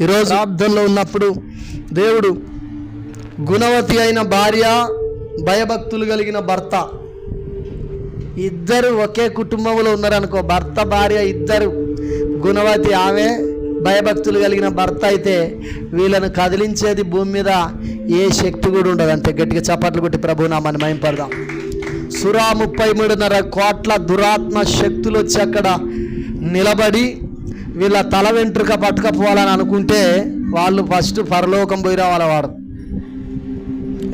ఈరోజు ప్రార్థనలో ఉన్నప్పుడు దేవుడు గుణవతి అయిన భార్య, భయభక్తులు కలిగిన భర్త, ఇద్దరు ఒకే కుటుంబంలో ఉన్నారనుకో, భర్త భార్య ఇద్దరు, గుణవతి ఆమె, భయభక్తులు కలిగిన భర్త అయితే వీళ్ళను కదిలించేది భూమి మీద ఏ శక్తి కూడా ఉండదు. అంతే గట్టిగా చప్పట్లు కొట్టి ప్రభునామాన్ని మహింపడదాం. 33.5 కోట్ల దురాత్మ శక్తులు వచ్చి అక్కడ నిలబడి వీళ్ళ తల వెంట్రుక పట్టుకపోవాలని అనుకుంటే వాళ్ళు ఫస్ట్ పరలోకం పోయి రావాలి. వాడు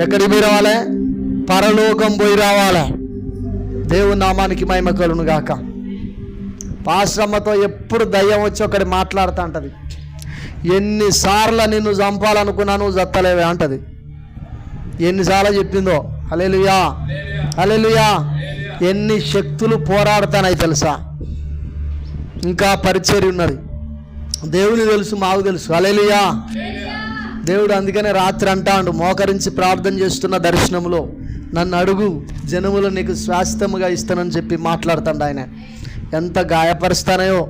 ఎక్కడికి పోయి రావాలి? పరలోకం పోయి రావాలి. దేవుని నామానికి మహిమ కలుగును గాక. పాశ్రమతో ఎప్పుడు దయ్యం వచ్చి ఒకటి మాట్లాడుతూ ఉంటుంది, ఎన్నిసార్లు నిన్ను చంపాలనుకున్నా నువ్వు జత్తలేవే అంటది. ఎన్నిసార్లు చెప్పిందో. హల్లెలూయా, హల్లెలూయా. ఎన్ని శక్తులు పోరాడతానని తెలుసా. ఇంకా పరిచర్య ఉన్నది. దేవుని తెలుసు, మాకు తెలుసు. హల్లెలూయా. దేవుడు అందుకనే రాత్రి అంటాడు, మోకరించి ప్రార్థన చేస్తున్న దర్శనంలో నన్ను అడుగు, జనములు నీకు స్వాస్థ్యముగా ఇస్తానని చెప్పి మాట్లాడుతాడు. ఆయన ఎంత గాయపరుస్తానో,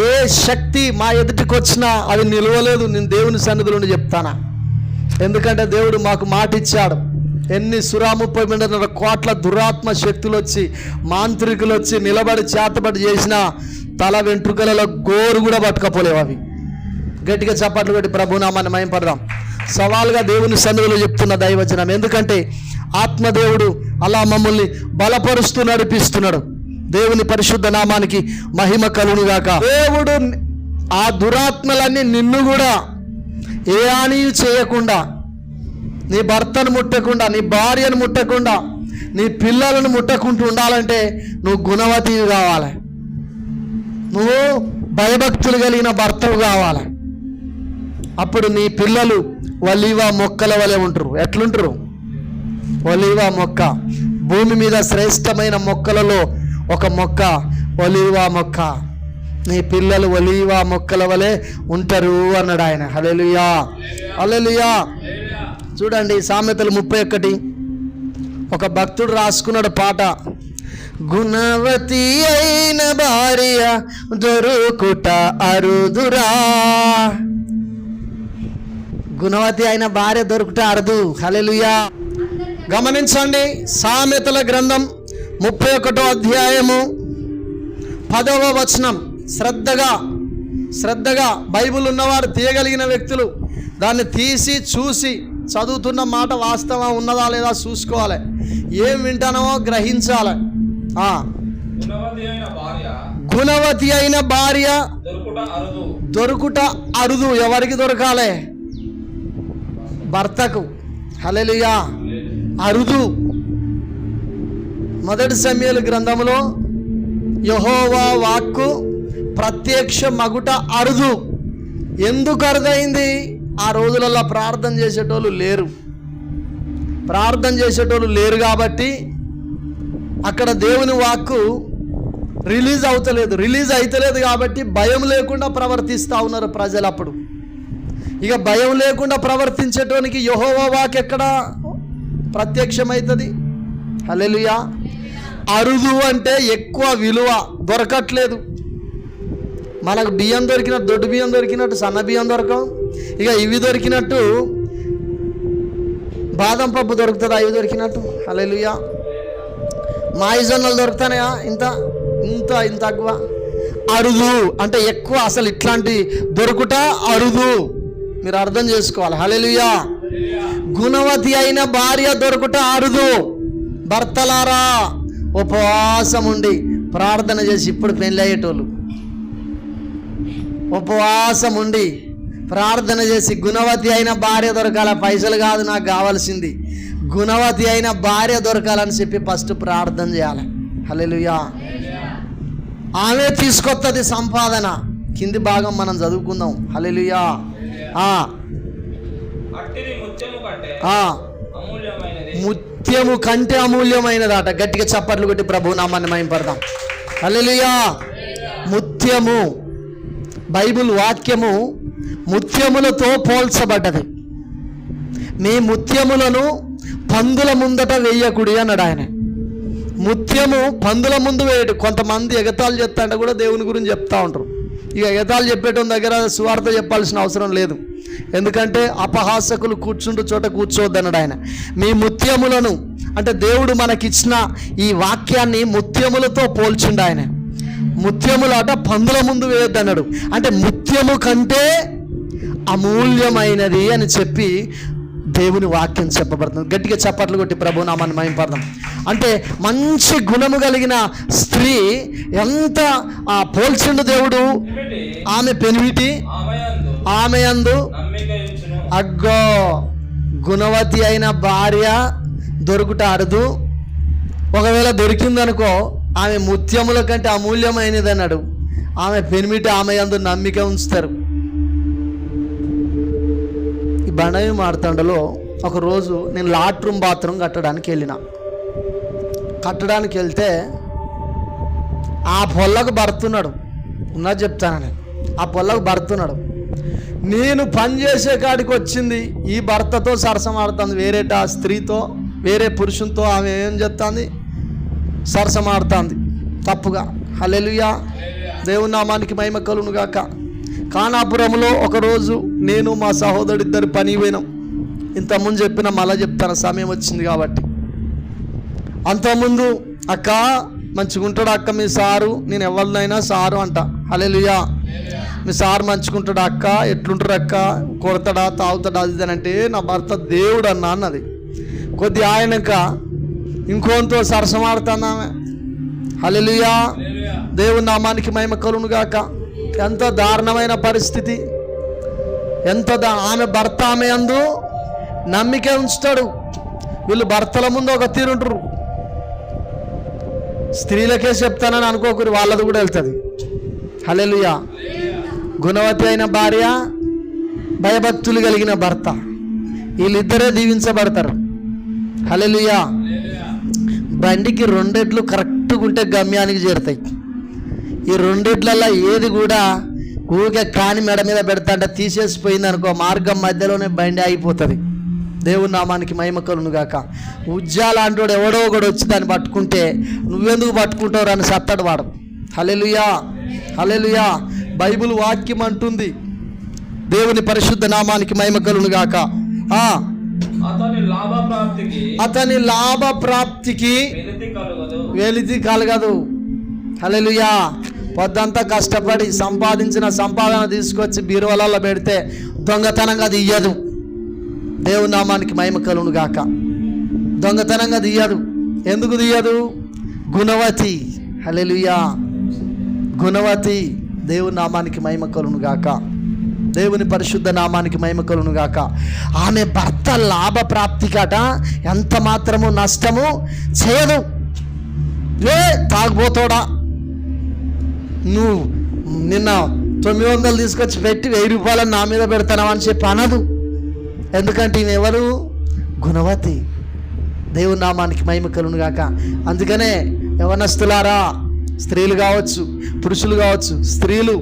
ఏ శక్తి మా ఎదుటికి వచ్చినా అది నిలవలేదు. నేను దేవుని సన్నిధిలో చెప్తానా, ఎందుకంటే దేవుడు మాకు మాట ఇచ్చాడు. ఎన్ని 33.5 కోట్ల దురాత్మ శక్తులు వచ్చి, మాంత్రికులు వచ్చి నిలబడి చేతబడి చేసినా తల వెంట్రుకలలో గోరు కూడా పట్టుకపోలేవు అవి. గట్టిగా చప్పట్లు కొట్టి ప్రభునామాన్ని మహింపడదాం. సవాల్గా దేవుని సన్నిధిలో చెప్తున్న దైవజనం. ఎందుకంటే ఆత్మదేవుడు అలా మమ్మల్ని బలపరుస్తూ నడిపిస్తున్నాడు. దేవుని పరిశుద్ధ నామానికి మహిమ కలుగునుగాక. దేవుడు ఆ దురాత్మలన్నీ నిన్ను కూడా ఏ హాని చేయకుండా, నీ భర్తను ముట్టకుండా, నీ భార్యను ముట్టకుండా, నీ పిల్లలను ముట్టకుండా ఉండాలంటే నువ్వు గుణవతివి కావాలి. నువ్వు భయభక్తులు కలిగిన భర్తవు కావాలి. అప్పుడు నీ పిల్లలు ఒలీవ మొక్కల వలె ఉంటారు. ఎట్లుంటారు? ఒలీవ మొక్క. భూమి మీద శ్రేష్టమైన మొక్కలలో ఒక మొక్క ఒలీవ మొక్క. నీ పిల్లలు ఒలీవ మొక్కల వలె ఉంటారు అన్నాడు ఆయన. హల్లెలూయా, హల్లెలూయా. చూడండి సామెతలు 31 ఒక భక్తుడు రాసుకున్నాడు పాట. గుణవతి అయిన భార్య దొరుకుట అరుదురా. గుణవతి అయిన భార్య దొరుకుట అరుదు. హల్లెలూయా. గమనించండి, సామెతల గ్రంథం 31వ అధ్యాయము 10వ వచనం. శ్రద్ధగా బైబిల్ ఉన్నవారు తీయగలిగిన వ్యక్తులు దాన్ని తీసి చూసి చదువుతున్న మాట వాస్తవం ఉన్నదా లేదా చూసుకోవాలి. ఏం వింటానో గ్రహించాలి. గుణవతి అయిన భార్య దొరుకుట అరుదు. ఎవరికి దొరకాలి? భర్తకు. హల్లెలూయా, అరుదు. 1 సమూయేలు గ్రంథంలో యెహోవా వాక్కు ప్రత్యక్ష మగుట అరుదు. ఎందుకు అరుదైంది? ఆ రోజులలో ప్రార్థన చేసేటోళ్ళు లేరు కాబట్టి అక్కడ దేవుని వాక్కు రిలీజ్ అవుతలేదు కాబట్టి భయం లేకుండా ప్రవర్తిస్తూ ఉన్నారు ప్రజలు. అప్పుడు ఇక భయం లేకుండా ప్రవర్తించేటోనికి యెహోవా వాక్ ఎక్కడ ప్రత్యక్షమవుతుంది? హల్లెలూయా. అరుదు అంటే ఎక్కువ విలువ దొరకట్లేదు. మనకు బియ్యం దొరికినట్టు, దొడ్డు బియ్యం దొరికినట్టు సన్న బియ్యం దొరకవు. ఇక ఇవి దొరికినట్టు బాదం పప్పు దొరుకుతుంది, అవి దొరికినట్టు. హల్లెలూయా. మాయిజొన్నలు దొరుకుతాయా? ఇంత తక్కువ. అరుదు అంటే ఎక్కువ. అసలు ఇట్లాంటి దొరుకుట అరుదు. మీరు అర్థం చేసుకోవాలి. హల్లెలూయా. గుణవతి అయిన భార్య దొరుకుట అరుదు. భర్తలారా ఉపవాసం ఉండి ప్రార్థన చేసి, ఇప్పుడు పెళ్ళి అయ్యేటోళ్ళు ఉపవాసం ఉండి ప్రార్థన చేసి గుణవతి అయిన భార్య దొరకాల. పైసలు కాదు నాకు కావాల్సింది, గుణవతి అయిన భార్య దొరకాలని చెప్పి ఫస్ట్ ప్రార్థన చేయాలి. హల్లెలూయా. ఆమె తీసుకొత్తది సంపాదన. కింది భాగం మనం చదువుకుందాం. హల్లెలూయా. ముత్యము కంటే అమూల్యమైనదట. గట్టిగా చప్పట్లు కొట్టి ప్రభు నామాన్ని మహింపడదాం. హల్లెలూయా. ముత్యము, బైబిల్ వాక్యము ముత్యములతో పోల్చబడ్డది. మీ ముత్యములను పందుల ముందట వేయకుడి అన్నాడు ఆయన. ముత్యము పందుల ముందు వేయడు. కొంతమంది ఎగతాళి చెప్తా అంటే కూడా దేవుని గురించి చెప్తా ఉంటారు. ఇక ఎగతాళి చెప్పేటోని దగ్గర సువార్త చెప్పాల్సిన అవసరం లేదు. ఎందుకంటే అపహాసకులు కూర్చుంటూ చోట కూర్చోవద్దన్నాడు ఆయన. మీ ముత్యములను, అంటే దేవుడు మనకిచ్చిన ఈ వాక్యాన్ని ముత్యములతో పోల్చిండు ఆయన. ముత్యములాట పందుల ముందు వేయొద్దన్నాడు. అంటే ముత్యము కంటే అమూల్యమైనది అని చెప్పి దేవుని వాక్యం చెప్పబడుతుంది. గట్టిగా చప్పట్లు కొట్టి ప్రభు నామాన్ని మహింపడదాం. అంటే మంచి గుణము కలిగిన స్త్రీ ఎంత పోల్చిండు దేవుడు. ఆమె పెనిమిటి, ఆమె యందు అగ్గో గుణవతి అయిన భార్య దొరుకుట అరుదు. ఒకవేళ దొరికిందనుకో ఆమె ముత్యముల కంటే అమూల్యమైనది అన్నాడు. ఆమె పెనిమిటి ఆమె యందు నమ్మిక ఉంచుతారు. ఈ బండవి మార్తండలో ఒకరోజు నేను లాట్రూమ్ బాత్రూమ్ కట్టడానికి వెళ్తే ఆ పొల్లకు భర్తున్నాడు. ఉన్నది చెప్తానని, ఆ పొల్లకు భర్తున్నాడు. నేను పని చేసే కాడికి వచ్చింది ఈ భర్తతో సరసమాడుతుంది, వేరేట స్త్రీతో, వేరే పురుషునితో ఆమె ఏం చెప్తుంది, సరసమాడుతుంది తప్పుగా. హల్లెలూయా, దేవుని నామానికి మహిమ కలుగును గాక. ఖానాపురంలో ఒకరోజు నేను మా సహోదరుడిద్దరు పని పోయినాం. ఇంతకుముందు చెప్పిన మళ్ళా చెప్తాను, సమయం వచ్చింది కాబట్టి. అంతకుముందు అక్క మంచిగుంటాడు అక్క మీ సారు, నేను ఎవరినైనా సారు అంట. హల్లెలూయా, మీ సారు మంచిగుంటాడు అక్క, ఎట్లుంటారు అక్క, కొడతాడా తాగుతాడా అది అంటే నా భర్త దేవుడు అన్నా అన్నది. కొద్ది ఆయనక ఇంకోంతో సరసమాడుతుంది ఆమె. హల్లెలూయా, దేవుని నామానికి మహిమ కలుగును గాక. ఎంత దారుణమైన పరిస్థితి, ఆమె భర్త ఆమె యందు నమ్మిక ఉంచుతాడు. వీళ్ళు భర్తల ముందు ఒక తీరుంటారు. స్త్రీలకే చెప్తానని అనుకోకూరి, వాళ్ళది కూడా వెళ్తుంది. హల్లెలూయా, గుణవతి అయిన భార్య, భయభక్తులు కలిగిన భర్త, వీళ్ళిద్దరే దీవించబడతారు. హల్లెలూయా, బండికి రెండెడ్లు కరెక్ట్గా ఉంటే గమ్యానికి చేరుతాయి. ఈ రెండిట్లల్లో ఏది కూడా ఊరికే కాని మెడ మీద పెడతా అంటే తీసేసిపోయింది అనుకో, మార్గం మధ్యలోనే బండి ఆగిపోతుంది. దేవుని నామానికి మహిమ కలుగును గాక. ఉజ్జాల అంటోడు ఎవడో ఒకడు వచ్చి దాన్ని పట్టుకుంటే నువ్వెందుకు పట్టుకుంటావు అని సత్తాడు వాడు. హల్లెలూయా, హల్లెలూయా, బైబిల్ వాక్యం అంటుంది. దేవుని పరిశుద్ధ నామానికి మహిమ కలుగును గాక. అతని లాభ ప్రాప్తికి వెలితి కలగదు. హల్లెలూయా, పొద్దంతా కష్టపడి సంపాదించిన సంపాదన తీసుకొచ్చి బీరువాలలో పెడితే దొంగతనంగా తీయదు. దేవుని నామానికి మహిమ కలుగును గాక. దొంగతనంగా తీయదు. ఎందుకు తీయదు? గుణవతి. హల్లెలూయా, గుణవతి. దేవుని నామానికి మహిమ కలుగును గాక. దేవుని పరిశుద్ధ నామానికి మహిమ కలుగును గాక. ఆమె భర్త లాభ ప్రాప్తికట ఎంత మాత్రము నష్టము చేయదు. తాగుపోతాడా, నువ్వు నిన్న 900 తీసుకొచ్చి పెట్టి 1000 రూపాయలను నా మీద పెడతానవా అని చెప్పి అనదు. ఎందుకంటే ఈమె ఎవరు? గుణవతి. దేవుని నామానికి మహిమ కలుగును గాక. అందుకనే యవనస్తులారా, స్త్రీలు కావచ్చు పురుషులు కావచ్చు, స్త్రీలు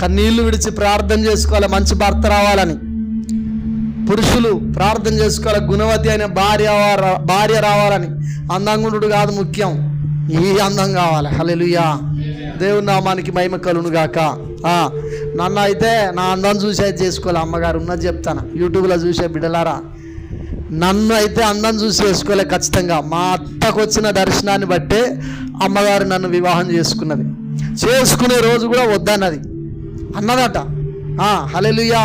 కన్నీళ్లు విడిచి ప్రార్థన చేసుకోవాలి మంచి భర్త రావాలని. పురుషులు ప్రార్థన చేసుకోవాలి గుణవతి అయిన భార్య రావాలని. అందంగుడు కాదు ముఖ్యం, ఈ అందం కావాలి. హల్లెలూయా, దేవుని నామానికి మహిమ కలుగును గాక. నన్ను అయితే నా అందం చూసే చేసుకోవాలి. అమ్మగారు ఉన్నది చెప్తాను, యూట్యూబ్లో చూసే బిడ్డలారా, నన్ను అయితే అందం చూసి చేసుకోలే ఖచ్చితంగా. మా అత్తకు వచ్చిన దర్శనాన్ని బట్టే అమ్మగారు నన్ను వివాహం చేసుకున్నది. చేసుకునే రోజు కూడా వద్దన్నది అన్నదట. హల్లెలూయా,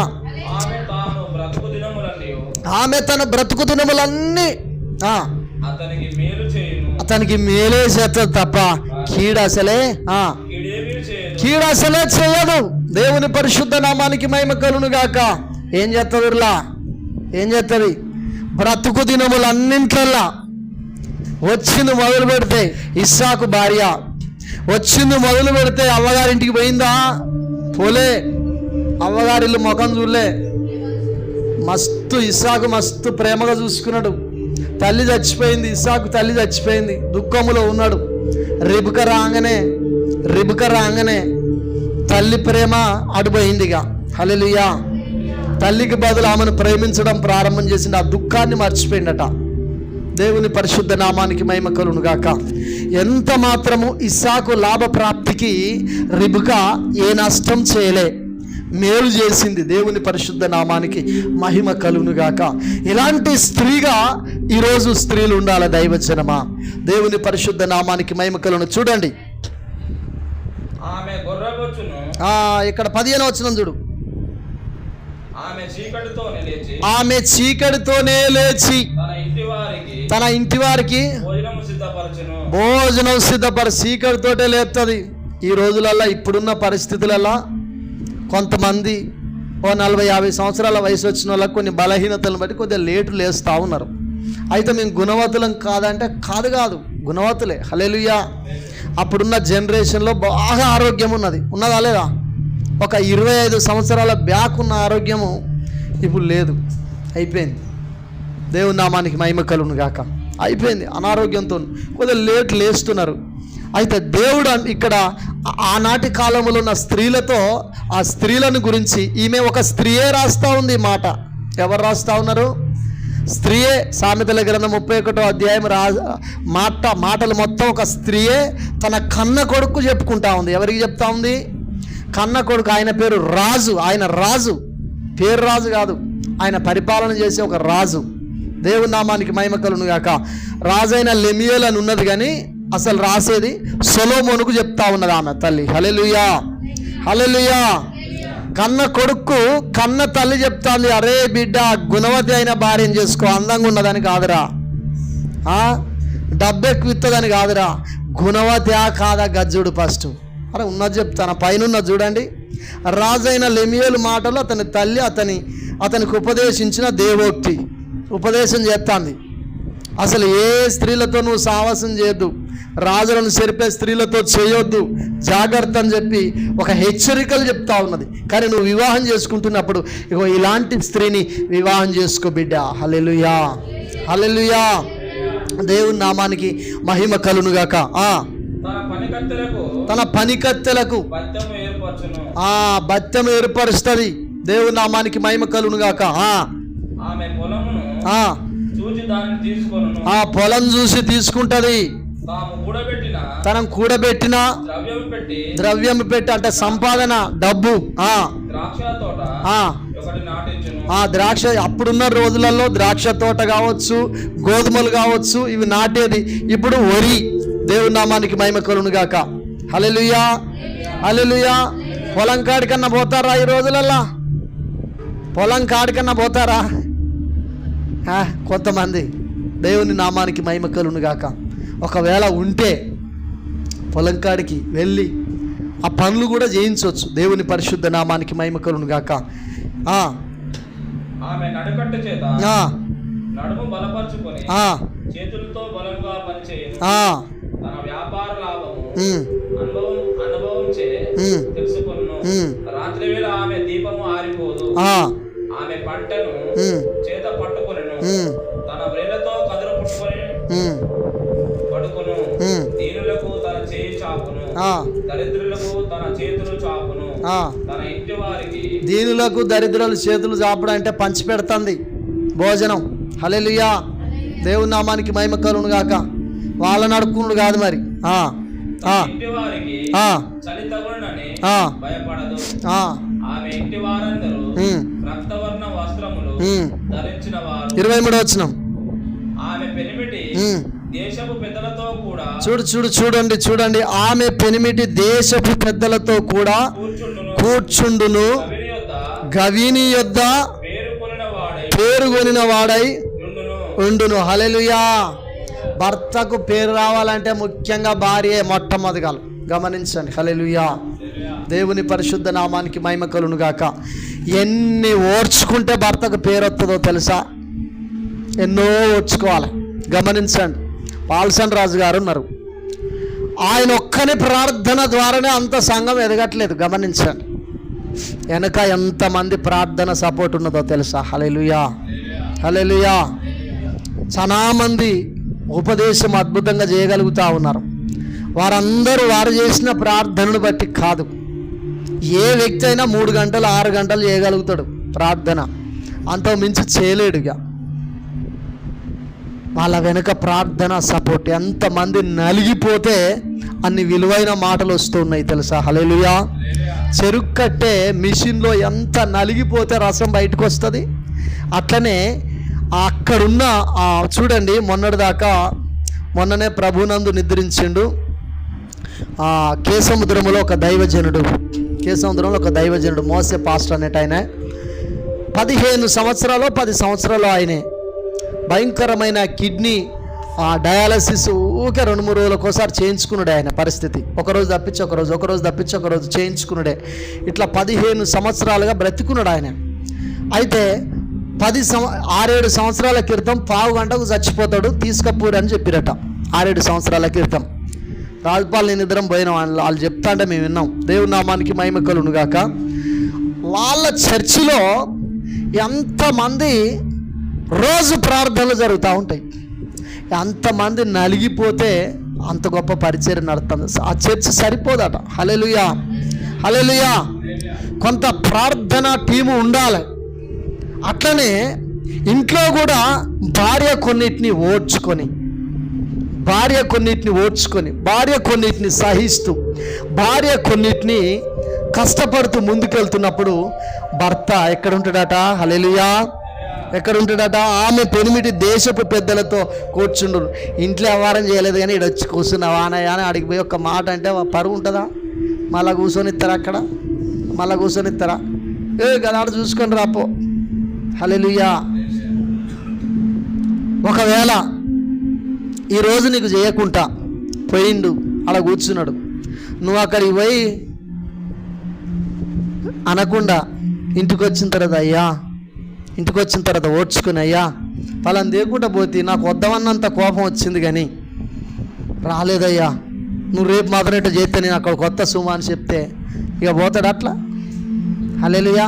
ఆమె తన బ్రతుకు దినములన్నీ అతనికి మేలే చేస్తుంది తప్ప కీడసలే చేయదు. దేవుని పరిశుద్ధ నామానికి మహిమ కలుగును గాక. ఏం చేస్తుంది ఇట్లా? ఏం చేస్తుంది? బ్రతుకు దినములన్నింట్లల్లా వచ్చింది మొదలు పెడితే ఇస్సాకు భార్య వచ్చింది మొదలు పెడితే అవ్వగారింటికి పోయిందా? పోలే. అవ్వగారిల్లు ముఖం చూడలే. మస్తు ఇస్సాకు మస్తు ప్రేమగా చూసుకున్నాడు. తల్లి చచ్చిపోయింది, ఇస్సాకు తల్లి చచ్చిపోయింది, దుఃఖములో ఉన్నాడు. రిబక రాగానే తల్లి ప్రేమ అడిపోయిందిగా. హల్లెలూయా, తల్లికి బదులు ఆమెను ప్రేమించడం ప్రారంభం చేసింది. ఆ దుఃఖాన్ని మర్చిపోయిందట. దేవుని పరిశుద్ధ నామానికి మహిమ కలుగును గాక. ఎంత మాత్రము ఇస్సాకు లాభ ప్రాప్తికి రిబకా ఏ నష్టం చేయలే, మేలు చేసింది. దేవుని పరిశుద్ధ నామానికి మహిమ కలుగును గాక. ఇలాంటి స్త్రీగా ఈరోజు స్త్రీలు ఉండాలి దైవజనమా. దేవుని పరిశుద్ధ నామానికి మహిమ కలుగును. చూడండి ఇక్కడ 15వ వచనం చూడు. ఆమె చీకటితోనే లేచి తన ఇంటి వారికి భోజనం సిద్ధపరచు. చీకటితోటే లేపుతుంది. ఈ రోజులల్లా ఇప్పుడున్న పరిస్థితులల్లా కొంతమంది 40-50 సంవత్సరాల వయసు వచ్చిన వాళ్ళకి కొన్ని బలహీనతలను బట్టి కొద్దిగా లేటు లేస్తూ ఉన్నారు. అయితే మేము గుణవతులం కాదంటే కాదు, గుణవతులే. హల్లెలూయా. అప్పుడున్న జనరేషన్లో బాగా ఆరోగ్యం ఉన్నదా లేదా? ఒక 25 సంవత్సరాల బ్యాక్ ఉన్న ఆరోగ్యము ఇప్పుడు లేదు, అయిపోయింది. దేవుని నామానికి మహిమ కలుగును గాక. అయిపోయింది. అనారోగ్యంతో కొద్దిగా లేట్ లేస్తున్నారు. అయితే దేవుడు ఇక్కడ ఆనాటి కాలంలో ఉన్న స్త్రీలతో, ఆ స్త్రీలను గురించి ఈమె ఒక స్త్రీయే రాస్తూ ఉంది మాట. ఎవరు రాస్తూ ఉన్నారు? స్త్రీయే. సామెతల గ్రంథం 31వ అధ్యాయం మాటలు మొత్తం ఒక స్త్రీయే తన కన్న కొడుకు చెప్పుకుంటా ఉంది. ఎవరికి చెప్తా ఉంది? కన్న కొడుకు. ఆయన పేరు రాజు. ఆయన రాజు, పేరు రాజు కాదు, ఆయన పరిపాలన చేసే ఒక రాజు. దేవుని నామానికి మహిమ కలుగును గాక. రాజైన లెమియేల్ అని ఉన్నది, కానీ అసలు రాసేది సొలొమోనుకు చెప్తా ఉన్నది ఆమె తల్లి. హల్లెలూయా, హల్లెలూయా. కన్న కొడుకు కన్న తల్లి చెప్తాంది, అరే బిడ్డ, గుణవతి అయిన భార్యను చేసుకో. అందంగా ఉన్నదని కాదురా, డబ్బెక్కువ ఇస్తుందని కాదురా, గుణవతి కాదా గజ్జుడు ఫస్ట్. అరే ఉన్నది చెప్తాను, పైన ఉన్నది చూడండి. రాజైన లెమియేలు మాటలు అతని తల్లి అతనికి ఉపదేశించిన దేవోక్తి ఉపదేశం చేస్తాంది. అసలు ఏ స్త్రీలతో నువ్వు సావాసం చేయొద్దు, రాజులను చెరిపే స్త్రీలతో చేయొద్దు, జాగ్రత్త అని చెప్పి ఒక హెచ్చరికలు చెప్తా ఉన్నది. కానీ నువ్వు వివాహం చేసుకుంటున్నప్పుడు ఇగో ఇలాంటి స్త్రీని వివాహం చేసుకో బిడ్డ. హల్లెలూయా, హల్లెలూయా. దేవుని నామానికి మహిమ కలుగును గాక. తన పనికత్తెలకు బత్తెము ఏర్పరుస్తుంది. దేవుని నామానికి మహిమ కలుగును గాక. పొలం చూసి తీసుకుంటది. తనం కూడబెట్టిన ద్రవ్యం పెట్టి అంటే సంపాదన, డబ్బు. ద్రాక్ష, అప్పుడున్న రోజులలో ద్రాక్ష తోట కావచ్చు, గోధుమలు కావచ్చు, ఇవి నాటేది. ఇప్పుడు వరి. దేవుని నామానికి మహిమ కలుగును గాక. హల్లెలూయా, హల్లెలూయా. పొలం కాడికన్నా పోతారా ఈ రోజులల్లా? పొలం కాడికన్నా పోతారా కొంతమంది? దేవుని నామానికి మహిమ కలుగును గాక. ఒకవేళ ఉంటే పొలం కాడికి వెళ్ళి ఆ పనులు కూడా చేయించవచ్చు. దేవుని పరిశుద్ధ నామానికి మహిమ కలుగును గాక. ఆమె నడుకట్టు చేత నడుము బలపరుచుకొని చేతులతో బలంగా పనిచేయను. తన వ్యాపార లాభము అనుభవం చే తెలుసుకొను. రాత్రి వేళ ఆమె దీపము ఆరిపోదు. ఆమె పంటను చేత పట్టుకొనెను. తన వ్రేళ్లతో కదురు పట్టుకొను. దీనులకు తన చేయి చాపును, దరిద్రులకు తన చేతులు చాపును. తన ఇంటి వారికి, దీనులకు దరిద్రుల చేతులు చాపడం అంటే పంచి పెడుతుంది భోజనం. హల్లెలూయా. దేవుని నామానికి మహిమ కలుగును గాక. వాళ్ళని అడుక్కునుడు కాదు మరి. ఇంటి వారికి చలి తగులునని భయపడదు. ఆమె ఇంటి వారందరూ రక్తవర్ణ వస్త్రములు ధరించిన వారు. 23వ వచనం. ఆమె పెనిమిటి దేశపు పెద్దలతో కూడా చూడండి. ఆమె పెనిమిటి దేశపు పెద్దలతో కూడా కూర్చుండును. గవిని యొద్ద పేరుగొనిన వాడై ఉండును. హల్లెలూయా. భర్తకు పేరు రావాలంటే ముఖ్యంగా భార్య మొట్టమొదటిగా గమనించండి. హల్లెలూయా. దేవుని పరిశుద్ధ నామానికి మహిమ కలుగును గాక. ఎన్ని ఓర్చుకుంటే భర్తకు పేరు వస్తుందో తెలుసా? ఎన్నో ఓర్చుకోవాలి. గమనించండి. పాల్సన్ రాజు గారు ఉన్నారు. ఆయన ఒక్కని ప్రార్థన ద్వారానే అంత సంఘం ఎదగట్లేదు. గమనించండి. వెనక ఎంతమంది ప్రార్థన సపోర్ట్ ఉన్నదో తెలుసా? హల్లెలూయా, హల్లెలూయా. చాలా మంది ఉపదేశం అద్భుతంగా చేయగలుగుతూ ఉన్నారు. వారందరూ వారు చేసిన ప్రార్థనను బట్టి కాదు. ఏ వ్యక్తి అయినా 3 గంటలు 6 గంటలు చేయగలుగుతాడు ప్రార్థన, అంత మించి చేయలేడుగా. వాళ్ళ వెనుక ప్రార్థన సపోర్ట్. ఎంతమంది నలిగిపోతే అన్ని విలువైన మాటలు వస్తున్నాయి తెలుసా? హల్లెలూయా. చెరుకు కట్టే మిషన్లో ఎంత నలిగిపోతే రసం బయటకు వస్తుంది. అట్లనే అక్కడున్న చూడండి, మొన్ననే ప్రభునందు నిద్రించిండు కేసముద్రంలో ఒక దైవజనుడు మోసే పాస్టర్ అనేట ఆయన 15 సంవత్సరాలు 10 సంవత్సరాలు ఆయనే భయంకరమైన కిడ్నీ డయాలసిస్ ఊకే 2-3 రోజులకోసారి చేయించుకున్నాడే. ఆయన పరిస్థితి ఒకరోజు తప్పించి ఒకరోజు చేయించుకున్నాడే. ఇట్లా 15 సంవత్సరాలుగా బ్రతికున్నాడు ఆయన. అయితే 6-7 సంవత్సరాల క్రితం పావు గంటకు చచ్చిపోతాడు, తీసుకపోరు అని చెప్పిరట. 6-7 సంవత్సరాల క్రితం రాజపాల్ నేను ఇద్దరం పోయినాం. వాళ్ళు చెప్తా అంటే మేము విన్నాం. దేవుని నామానికి మహిమ కలుగును గాక. వాళ్ళ చర్చిలో ఎంతమంది రోజు ప్రార్థనలు జరుగుతూ ఉంటాయి. అంతమంది నలిగిపోతే అంత గొప్ప పరిచయం నడుస్తుంది. ఆ చర్చి సరిపోదట. హల్లెలూయా, హల్లెలూయా. కొంత ప్రార్థన టీము ఉండాలి. అట్లనే ఇంట్లో కూడా భార్య కొన్నిటిని ఓడ్చుకొని, భార్య కొన్నిటిని సహిస్తూ, భార్య కొన్నిటిని కష్టపడుతూ ముందుకెళ్తున్నప్పుడు భర్త ఎక్కడుంటాడట? హల్లెలూయా, ఎక్కడుంటాడట? ఆమె పెనిమిటి దేశపు పెద్దలతో కూర్చుండు. ఇంట్లో వ్యవహారం చేయలేదు కానీ ఇక్కడ వచ్చి కూర్చున్నావా అనయ్య అని అడిగి పోయి ఒక మాట అంటే పరువు ఉంటుందా? మళ్ళీ కూర్చొనిస్తారా? అక్కడ మళ్ళీ కూర్చొనిస్తారా? గదాడ చూసుకొని రాపో. హల్లెలూయా. ఒకవేళ ఈరోజు నీకు చేయకుండా పోయిండు, అలా కూర్చున్నాడు, నువ్వు అక్కడికి పోయి అనకుండా ఇంటికి వచ్చిన తర్వాత ఓడ్చుకుని, అయ్యా వాళ్ళని దేకుండా పోతే నాకు వద్దామన్నంత కోపం వచ్చింది కానీ రాలేదయ్యా, నువ్వు రేపు మాత్రం ఇట్లా చేస్తే నేను అక్కడ కొత్త సుమా అని చెప్తే ఇక పోతాడు అట్లా? హల్లెలూయా.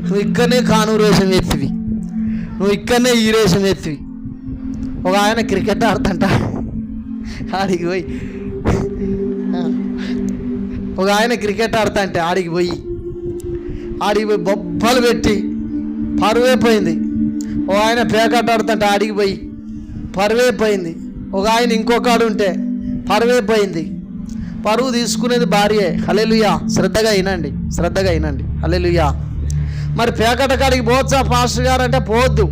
నువ్వు ఇక్కడనే కానూరేషం ఎత్తివి, నువ్వు ఇక్కడనే ఈరేషం ఎత్తివి. ఒక ఆయన క్రికెట్ ఆడుతుంట ఆడికి పోయి, ఆడికి పోయి బొబ్బలు పెట్టి పరువే పోయింది. ఒక ఆయన పేకాట ఆడుతుంటే ఆడికి పోయి పరువే పోయింది. ఒక ఆయన ఇంకొకడు ఉంటే పరువే పోయింది. పరువు తీసుకునేది భార్యే. హల్లెలూయా. శ్రద్ధగా వినండి. హల్లెలూయా. మరి పేకాట కాడికి పోవచ్చా పాస్టర్ గారు అంటే పోవద్దు.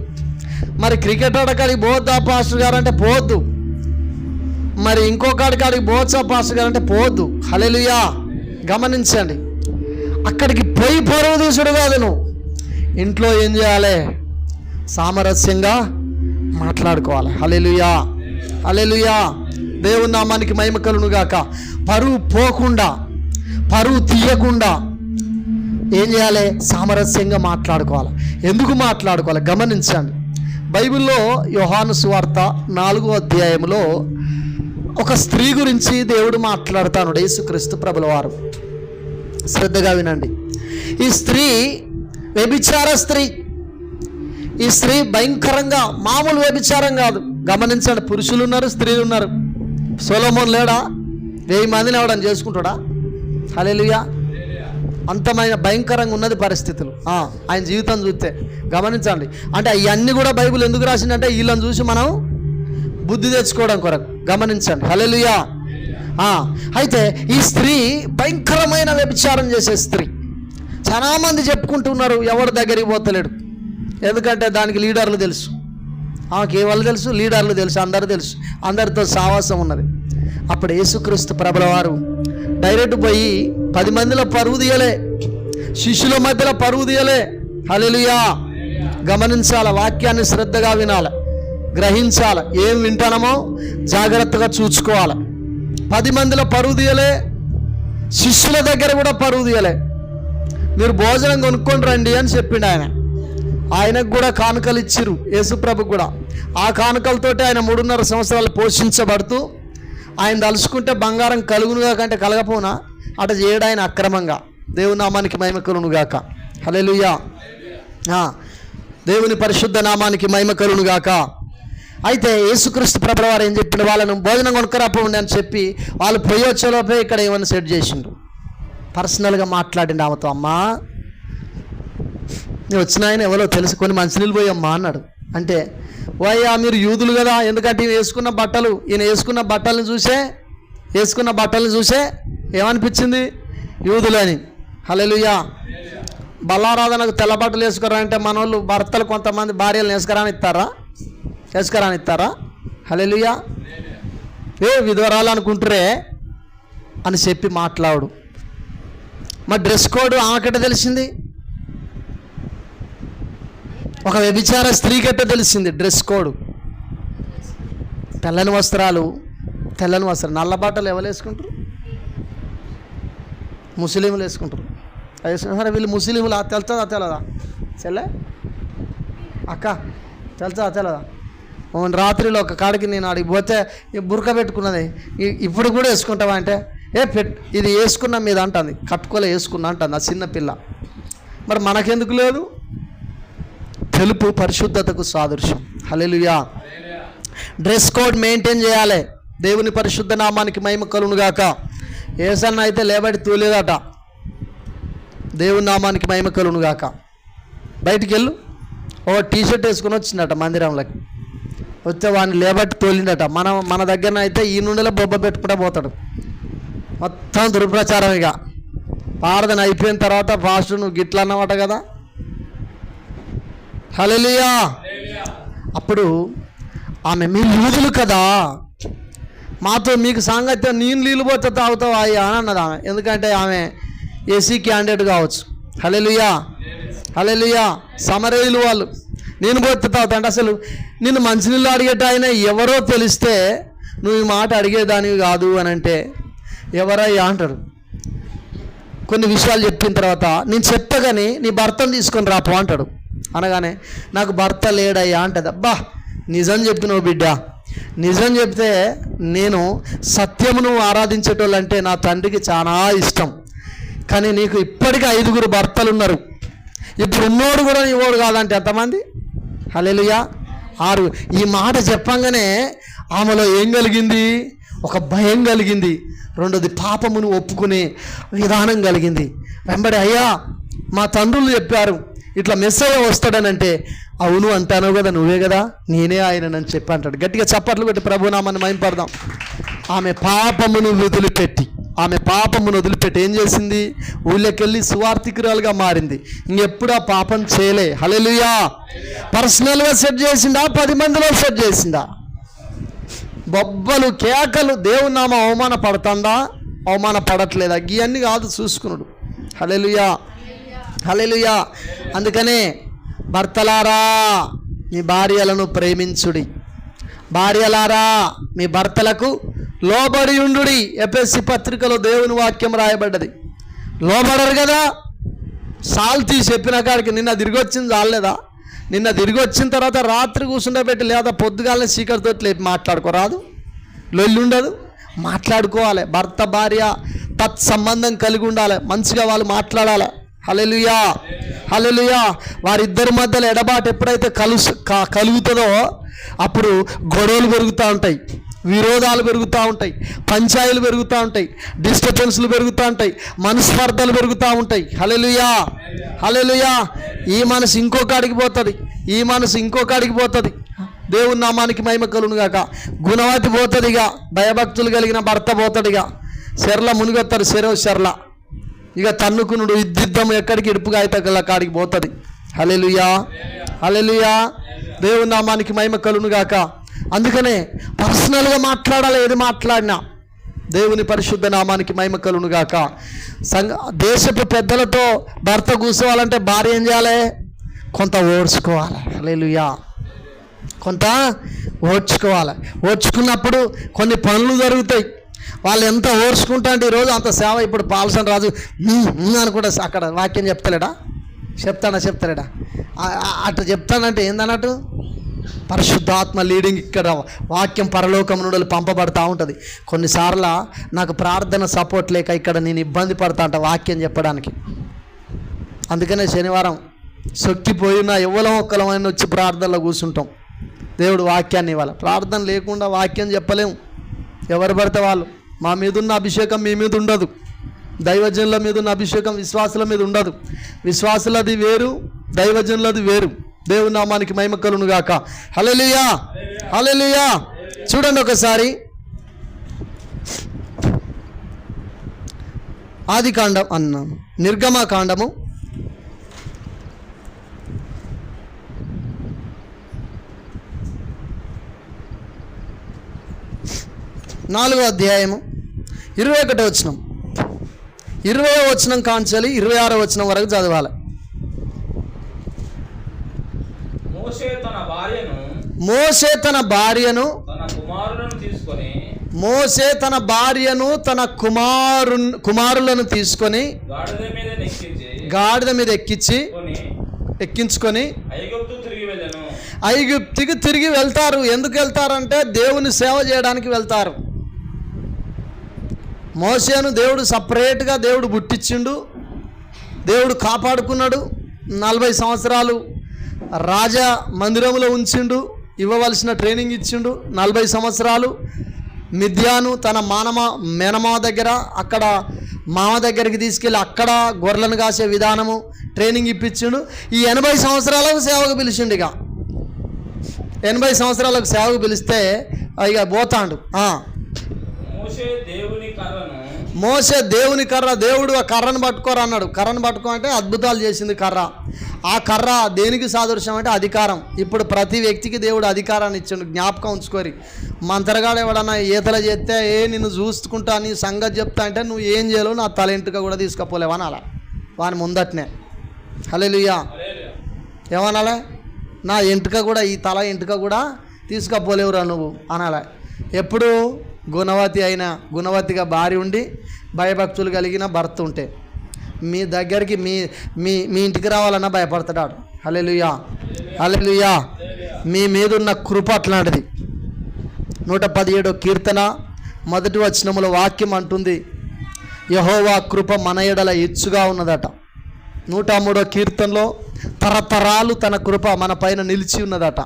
మరి క్రికెట్ ఆడకాడికి పోవద్దా పాస్టర్ గారు అంటే పోవద్దు. మరి ఇంకొకడికాడికి పోవచ్చా పాస్టర్ గారు అంటే పోవద్దు. హల్లెలూయా. గమనించండి. అక్కడికి పోయి పరువు తీసుడు కాదు, నువ్వు ఇంట్లో ఏం చేయాలి? సామరస్యంగా మాట్లాడుకోవాలి. హల్లెలూయా, హల్లెలూయా. దేవుని నామానికి మహిమ కలుగును గాక. పరువు పోకుండా, పరువు తీయకుండా ఏం చేయాలి? సామరస్యంగా మాట్లాడుకోవాలి. ఎందుకు మాట్లాడుకోవాలి? గమనించండి. బైబిల్లో యోహాను సువార్త 4వ అధ్యాయంలో ఒక స్త్రీ గురించి దేవుడు మాట్లాడుతాడు. యేసుక్రీస్తు ప్రభుల వారు. శ్రద్ధగా వినండి. ఈ స్త్రీ వ్యభిచార స్త్రీ. ఈ స్త్రీ భయంకరంగా, మామూలు వ్యభిచారం కాదు. గమనించండి. పురుషులు ఉన్నారు, స్త్రీలు ఉన్నారు. సొలొమోను లేడా? 1000 మందిని ఎవడని చేసుకుంటాడా? హల్లెలూయా. అంతమైన భయంకరంగా ఉన్నది పరిస్థితులు. ఆయన జీవితం చూస్తే గమనించండి. అంటే అవన్నీ కూడా బైబిల్ ఎందుకు రాసిందంటే వీళ్ళని చూసి మనం బుద్ధి తెచ్చుకోవడం కొరకు. గమనించండి. హల్లెలూయా. అయితే ఈ స్త్రీ భయంకరమైన వ్యభిచారం చేసే స్త్రీ. చాలామంది చెప్పుకుంటున్నారు, ఎవరి దగ్గరికి పోతలేడు. ఎందుకంటే దానికి లీడర్లు తెలుసు, ఆమెకి వాళ్ళు తెలుసు, లీడర్లు తెలుసు, అందరూ తెలుసు, అందరితో సావాసం ఉన్నది. అప్పుడు యేసుక్రీస్తు ప్రభుల వారు డైరెక్ట్ పోయి 10 మందిలో పరువు తీయలే, శిష్యుల మధ్యలో పరువు తీయలే. హల్లెలూయా. గమనించాల, వాక్యాన్ని శ్రద్ధగా వినాలి, గ్రహించాలి. ఏం వింటానమో జాగ్రత్తగా చూసుకోవాలి. 10 మందిలో పరువు తీయలే, శిష్యుల దగ్గర కూడా పరువు తీయలే. మీరు భోజనం కొనుక్కొని రండి అని చెప్పిండు ఆయన. ఆయనకు కూడా కానుకలు ఇచ్చిరు, యేసుప్రభుకు కూడా. ఆ కానుకలతోటి ఆయన 3.5 సంవత్సరాలు పోషించబడుతూ, ఆయన తలుచుకుంటే బంగారం కలుగునుగా కంటే కలగపోనా అట చేయడు ఆయన అక్రమంగా. దేవుని నామానికి మహిమ కలుగును గాక. హల్లెలూయా. దేవుని పరిశుద్ధ నామానికి మహిమ కలుగును గాక. అయితే యేసుక్రీస్తు ప్రభుల వారు ఏం చెప్పిండు? వాళ్ళను భోజనం కొనుక్కరాపోండి అని చెప్పి వాళ్ళు పోయి వచ్చేలోపే ఇక్కడ ఏమైనా సెట్ చేసిండు. పర్సనల్గా మాట్లాడిండు ఆమెతో. అమ్మా, నేను వచ్చిన ఆయన ఎవరో తెలుసుకొని మంచినీళ్ళు పోయమ్మా అన్నాడు. అంటే వయ్యా మీరు యూదులు కదా, ఎందుకంటే ఈయన వేసుకున్న బట్టలను చూసే ఏమనిపించింది? యూదులు అని. హల్లెలూయా. బల్లారాధనకు తెల్ల బట్టలు వేసుకురారంటే మన వాళ్ళు భర్తలు కొంతమంది భార్యలను వేసుకురాని ఇస్తారా? హల్లెలూయా. విధవరాలు అనుకుంటారే అని చెప్పి మాట్లాడు. మరి డ్రెస్ కోడ్ ఆమెకట్ట తెలిసింది? ఒక వ్యభిచార స్త్రీకట్ట తెలిసింది డ్రెస్ కోడ్. తెల్లని వస్త్రాలు, నల్ల బట్టలు ఎవరు వేసుకుంటారు? ముస్లింలు వేసుకుంటారు. సరే వీళ్ళు ముస్లింలు తెలుస్తుందా తెలదా? చెల్లె అక్క తెలుస్తుందా? రాత్రిలో ఒక కాడికి నేను అడిగి పోతే బురక పెట్టుకున్నది, ఇప్పుడు కూడా వేసుకుంటావా అంటే ఇది వేసుకున్నా మీద అంటుంది, కట్టుకోలే వేసుకున్నా అంటుంది ఆ చిన్న పిల్ల. మరి మనకెందుకు లేదు? తెలుపు పరిశుద్ధతకు సాదృశ్యం. హల్లెలూయా. డ్రెస్ కోడ్ మెయింటైన్ చేయాలి. దేవుని పరిశుద్ధ నామానికి మహిమ కలుగును గాక. ఏసన్న అయితే లేబడి తూలేదట. దేవుని నామానికి మహిమ కలుగును గాక. బయటికి వెళ్ళు, ఓ టీషర్ట్ వేసుకుని వచ్చిందట మందిరంలోకి. వస్తే వాడిని లేబట్టి తోలిండట. మన దగ్గర అయితే ఈ నుండిలో బొబ్బ పెట్టుకుంటూ పోతాడు. మొత్తం దుర్ప్రచారం. ఇక ప్రార్థన అయిపోయిన తర్వాత ఫాస్ట్ నువ్వు గిట్ల అన్నమాట కదా. హల్లెలూయా. అప్పుడు ఆమె మీరు యూదులు కదా, మాతో మీకు సాంగత్యం, నేను నీళ్ళు పోతే తాగుతావు అయ్యా అని అన్నది ఆమె. ఎందుకంటే ఆమె ఏసీ క్యాండిడేట్ కావచ్చు. హల్లెలూయా. సమరయులు వాళ్ళు. నేను పోతే తాగుతా అంటే అసలు నిన్ను మంచినీళ్ళు అడిగేట ఆయన ఎవరో తెలిస్తే నువ్వు ఈ మాట అడిగేదానివి కాదు అని అంటే ఎవరయ్యా అంటాడు. కొన్ని విషయాలు చెప్పిన తర్వాత నేను చెప్పగానే నీ భర్తను తీసుకొని రాపో అంటాడు. అనగానే నాకు భర్త లేడయ్యా అంటది. అబ్బా నిజం చెప్పినావు బిడ్డ, నిజం చెప్తే నేను సత్యమును ఆరాధించేటోళ్ళంటే నా తండ్రికి చాలా ఇష్టం. కానీ నీకు ఇప్పటికీ 5 భర్తలు ఉన్నారు, ఇప్పుడు ఉన్నోడు కూడా నీవోడు కాదంటే ఎంతమంది? హల్లెలూయా. 6. ఈ మాట చెప్పంగానే ఆమెలో ఏం కలిగింది? ఒక భయం కలిగింది. రెండోది పాపమును ఒప్పుకునే విధానం కలిగింది. వెంబడి అయ్యా మా తండ్రులు చెప్పారు ఇట్లా మెస్సయ్య వస్తాడనంటే, అవును అంటాను కదా, నువ్వే కదా, నేనే ఆయనని చెప్పి అంటాడు. గట్టిగా చప్పట్లు పెట్టి ప్రభునామాన్ని మహిమపడదాం. ఆమె పాపమును వదిలిపెట్టి ఏం చేసింది? ఊళ్ళోకెళ్ళి సువార్థికురాలుగా మారింది. ఇంకెప్పుడు ఆ పాపం చేయలే. హల్లెలూయా. పర్సనల్గా సెట్ చేసిందా? 10 మందిలో సెట్ చేసిందా? బొబ్బలు కేకలు, దేవుని నామ అవమాన పడుతుందా? అవమాన పడట్లేదా? ఇవన్నీ కాదు చూసుకున్నాడు. హల్లెలూయా. అందుకనే భర్తలారా మీ భార్యలను ప్రేమించుడి, భార్యలారా మీ భర్తలకు లోబడి ఉండుడి. ఎఫెసీ పత్రికలో దేవుని వాక్యం రాయబడ్డది. లోబడరు కదా. సాల్తీ చెప్పిన కాడికి నిన్న తిరిగి వచ్చింది చాలేదా? నిన్న తిరిగి వచ్చిన తర్వాత రాత్రి కూర్చుండబెట్టి లేదా పొద్దుగాలనే చీకటితో లేపి మాట్లాడుకోరాదు? లొల్లి ఉండదు, మాట్లాడుకోవాలి. భర్త భార్య తత్సంబంధం కలిగి ఉండాలి, మంచిగా వాళ్ళు మాట్లాడాలి. హల్లెలూయా. వారిద్దరి మధ్యలో ఎడబాటు ఎప్పుడైతే కలుగుతుందో అప్పుడు గొడవలు పెరుగుతూ ఉంటాయి, విరోధాలు పెరుగుతూ ఉంటాయి, పంచాయలు పెరుగుతూ ఉంటాయి, డిస్టర్బెన్స్లు పెరుగుతూ ఉంటాయి, మనస్పర్ధలు పెరుగుతూ ఉంటాయి. హల్లెలూయా. ఈ మనసు ఇంకొకడికి పోతుంది, దేవుని నామానికి మహిమ కలుగును గాక. గుణవతి పోతుంది, ఇక భయభక్తులు కలిగిన భర్త పోతాడు, ఇక చెర్ల మునిగొత్తాడు, చెర్ల ఇక తన్నుకునుడు యుద్ధం ఎక్కడికి ఇడుపుగా అయితే కాడికి పోతుంది. హల్లెలూయా. దేవుని నామానికి మహిమ కలుగును గాక. అందుకనే పర్సనల్గా మాట్లాడాలి. ఏది మాట్లాడినా దేవుని పరిశుద్ధ నామానికి మహిమ కలుగును గాక. దేశపు పెద్దలతో భర్త కూర్చోవాలంటే భార్య ఏం చేయాలి? కొంత ఓడ్చుకోవాలి. హల్లెలూయా. కొంత ఓడ్చుకున్నప్పుడు కొన్ని పనులు జరుగుతాయి. వాళ్ళు ఎంత ఓర్చుకుంటా అంటే ఈరోజు అంత సేవ. ఇప్పుడు పాల్సన్ రాజు అనుకుంటా అక్కడ వాక్యం చెప్తాడా అట్లా చెప్తానంటే ఏందన్నట్టు? పరిశుద్ధాత్మ లీడింగ్. ఇక్కడ వాక్యం పరలోకం నుండి పంపబడతా ఉంటుంది. కొన్నిసార్లు నాకు ప్రార్థన సపోర్ట్ లేక ఇక్కడ నేను ఇబ్బంది పడతా అంట వాక్యం చెప్పడానికి. అందుకనే శనివారం సొక్కిపోయినా ఎవ్వలం ఒక్కలమైన వచ్చి ప్రార్థనలో కూర్చుంటాం. దేవుడు వాక్యాన్ని ఇవ్వాలి. ప్రార్థన లేకుండా వాక్యం చెప్పలేము. ఎవరు పడితే వాళ్ళు. మా మీద ఉన్న అభిషేకం మీ మీద ఉండదు. దైవజనుల మీద ఉన్న అభిషేకం విశ్వాసుల మీద ఉండదు. విశ్వాసులది వేరు, దైవజనులది వేరు. దేవుని నామానికి మహిమ కలుగును గాక. హల్లెలూయా, హల్లెలూయా. చూడండి ఒకసారి ఆదికాండం అన్నాను, నిర్గమకాండము 4వ అధ్యాయము 21వ వచనం, 20వ వచనం కాంచాలి 26వ వచనం వరకు చదవాలి. మోషే తన భార్యను తన కుమారులను తీసుకొని గాడిద మీద ఎక్కించుకొని ఐగుప్తుకి తిరిగి వెళ్తారు. ఎందుకు వెళ్తారంటే దేవుని సేవ చేయడానికి వెళ్తారు. మోషేను దేవుడు సపరేట్గా దేవుడు పుట్టించిండు, దేవుడు కాపాడుకున్నాడు. 40 సంవత్సరాలు రాజా మందిరంలో ఉంచిండు, ఇవ్వవలసిన ట్రైనింగ్ ఇచ్చిండు. 40 సంవత్సరాలు మిద్యాను తన మేనమామ దగ్గర, అక్కడ మామ దగ్గరికి తీసుకెళ్ళి అక్కడ గొర్రెలను కాసే విధానము ట్రైనింగ్ ఇప్పించిండు. ఈ 80 సంవత్సరాలకు సేవకు పిలిచిండు. ఇక 80 సంవత్సరాలకు సేవకు పిలిస్తే ఇక పోతాండు. మోషే దేవుని కర్ర, దేవుడు ఆ కర్రను పట్టుకోరా అన్నాడు. కర్రను పట్టుకో అంటే అద్భుతాలు చేసింది కర్ర. ఆ కర్ర దేనికి సాదృశ్యం అంటే అధికారం. ఇప్పుడు ప్రతి వ్యక్తికి దేవుడు అధికారాన్ని ఇచ్చిండు. జ్ఞాపకం ఉంచుకోరి. మంత్రగాడు ఎవడన్నా ఈతలు చేస్తే నిన్ను చూసుకుంటా నీ సంగతి చెప్తా అంటే నువ్వు ఏం చేయలేవు, నా తల ఎంటుక కూడా తీసుకపోలేవని అలా వాని ముందట్నే. హల్లెలూయా. ఏమనాలే? నా ఎంటుక కూడా, ఈ తల ఎంటుక కూడా తీసుకపోలేవురా నువ్వు అనాలే. ఎప్పుడు గుణవతిగా భార్య ఉండి భయభక్తులు కలిగిన భర్త ఉంటే మీ దగ్గరికి మీ ఇంటికి రావాలన్నా భయపడతాడు. హల్లెలూయా, హల్లెలూయా. మీ మీద ఉన్న కృప అట్లాంటిది. 117వ కీర్తన 1వ వచనములో వాక్యం అంటుంది, యెహోవా కృప మన ఎడల హెచ్చుగా ఉన్నదట. 103వ కీర్తనలో తరతరాలు తన కృప మన పైన నిలిచి ఉన్నదట.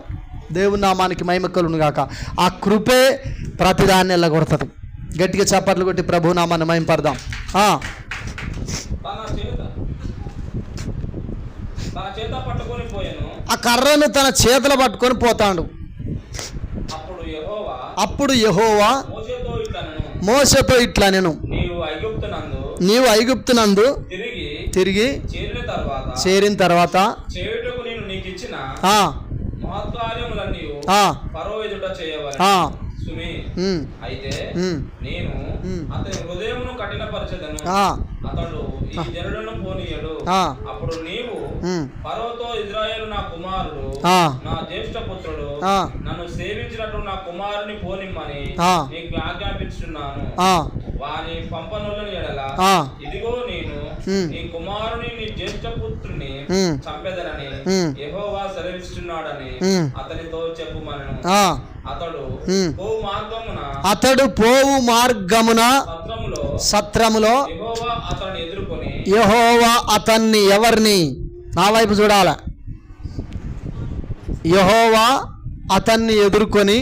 దేవుని నామానికి మహిమ కలుగును గాక. ఆ కృపే ప్రతిదాన్ని ఎల్లగొడుతుంది. గట్టిగా చప్పట్లు కొట్టి ప్రభు నామాన్ని మహింపడదాం. ఆ కర్రను తన చేతులు పట్టుకొని పోతాడు. అప్పుడు యెహోవా మోషేతో ఇట్లా, నీవు ఐగుప్తునందు తిరిగి చేరిన తర్వాత అయితే నేను అతని హృదయమును కఠినపరచెదను, అతడు ఈ జనులను పోనీయడు. అప్పుడు నీవు ఫరోతో, ఇశ్రాయేలు నా కుమారుడు, నా జ్యేష్ఠ పుత్రుడు, నన్ను సేవించినట్టు నా కుమారుని పోనిమ్మని నీకు ఆజ్ఞాపించున్నాను. వాని పంపనులని ఎడల ఇదిగో నేను నీ కుమారుని నీ జ్యేష్ఠ పుత్రుని చంపెదనని యెహోవా సెలవిస్తున్నాడని అతనితో చెప్పుమనెను. అతడు పోవు మార్గమున సత్రములో యెహోవా అతన్ని, ఎవరిని? నా వైపు చూడాల. యెహోవా అతన్ని ఎదుర్కొని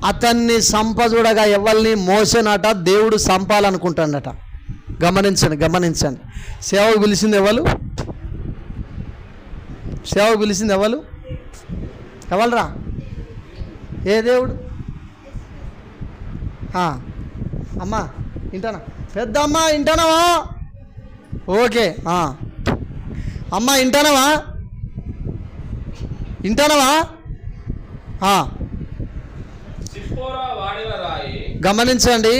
అతన్ని సంపచూడగా ఎవరిని? మోసనట దేవుడు సంపాలనుకుంటాడట. గమనించండి. సేవకు పిలిచింది ఎవరు? ఎవరురా? ఏ దేవుడు? అమ్మా వింటానా? పెద్దమ్మ వింటానవా? ఓకే. అమ్మ వింటానవా? గమనించండి.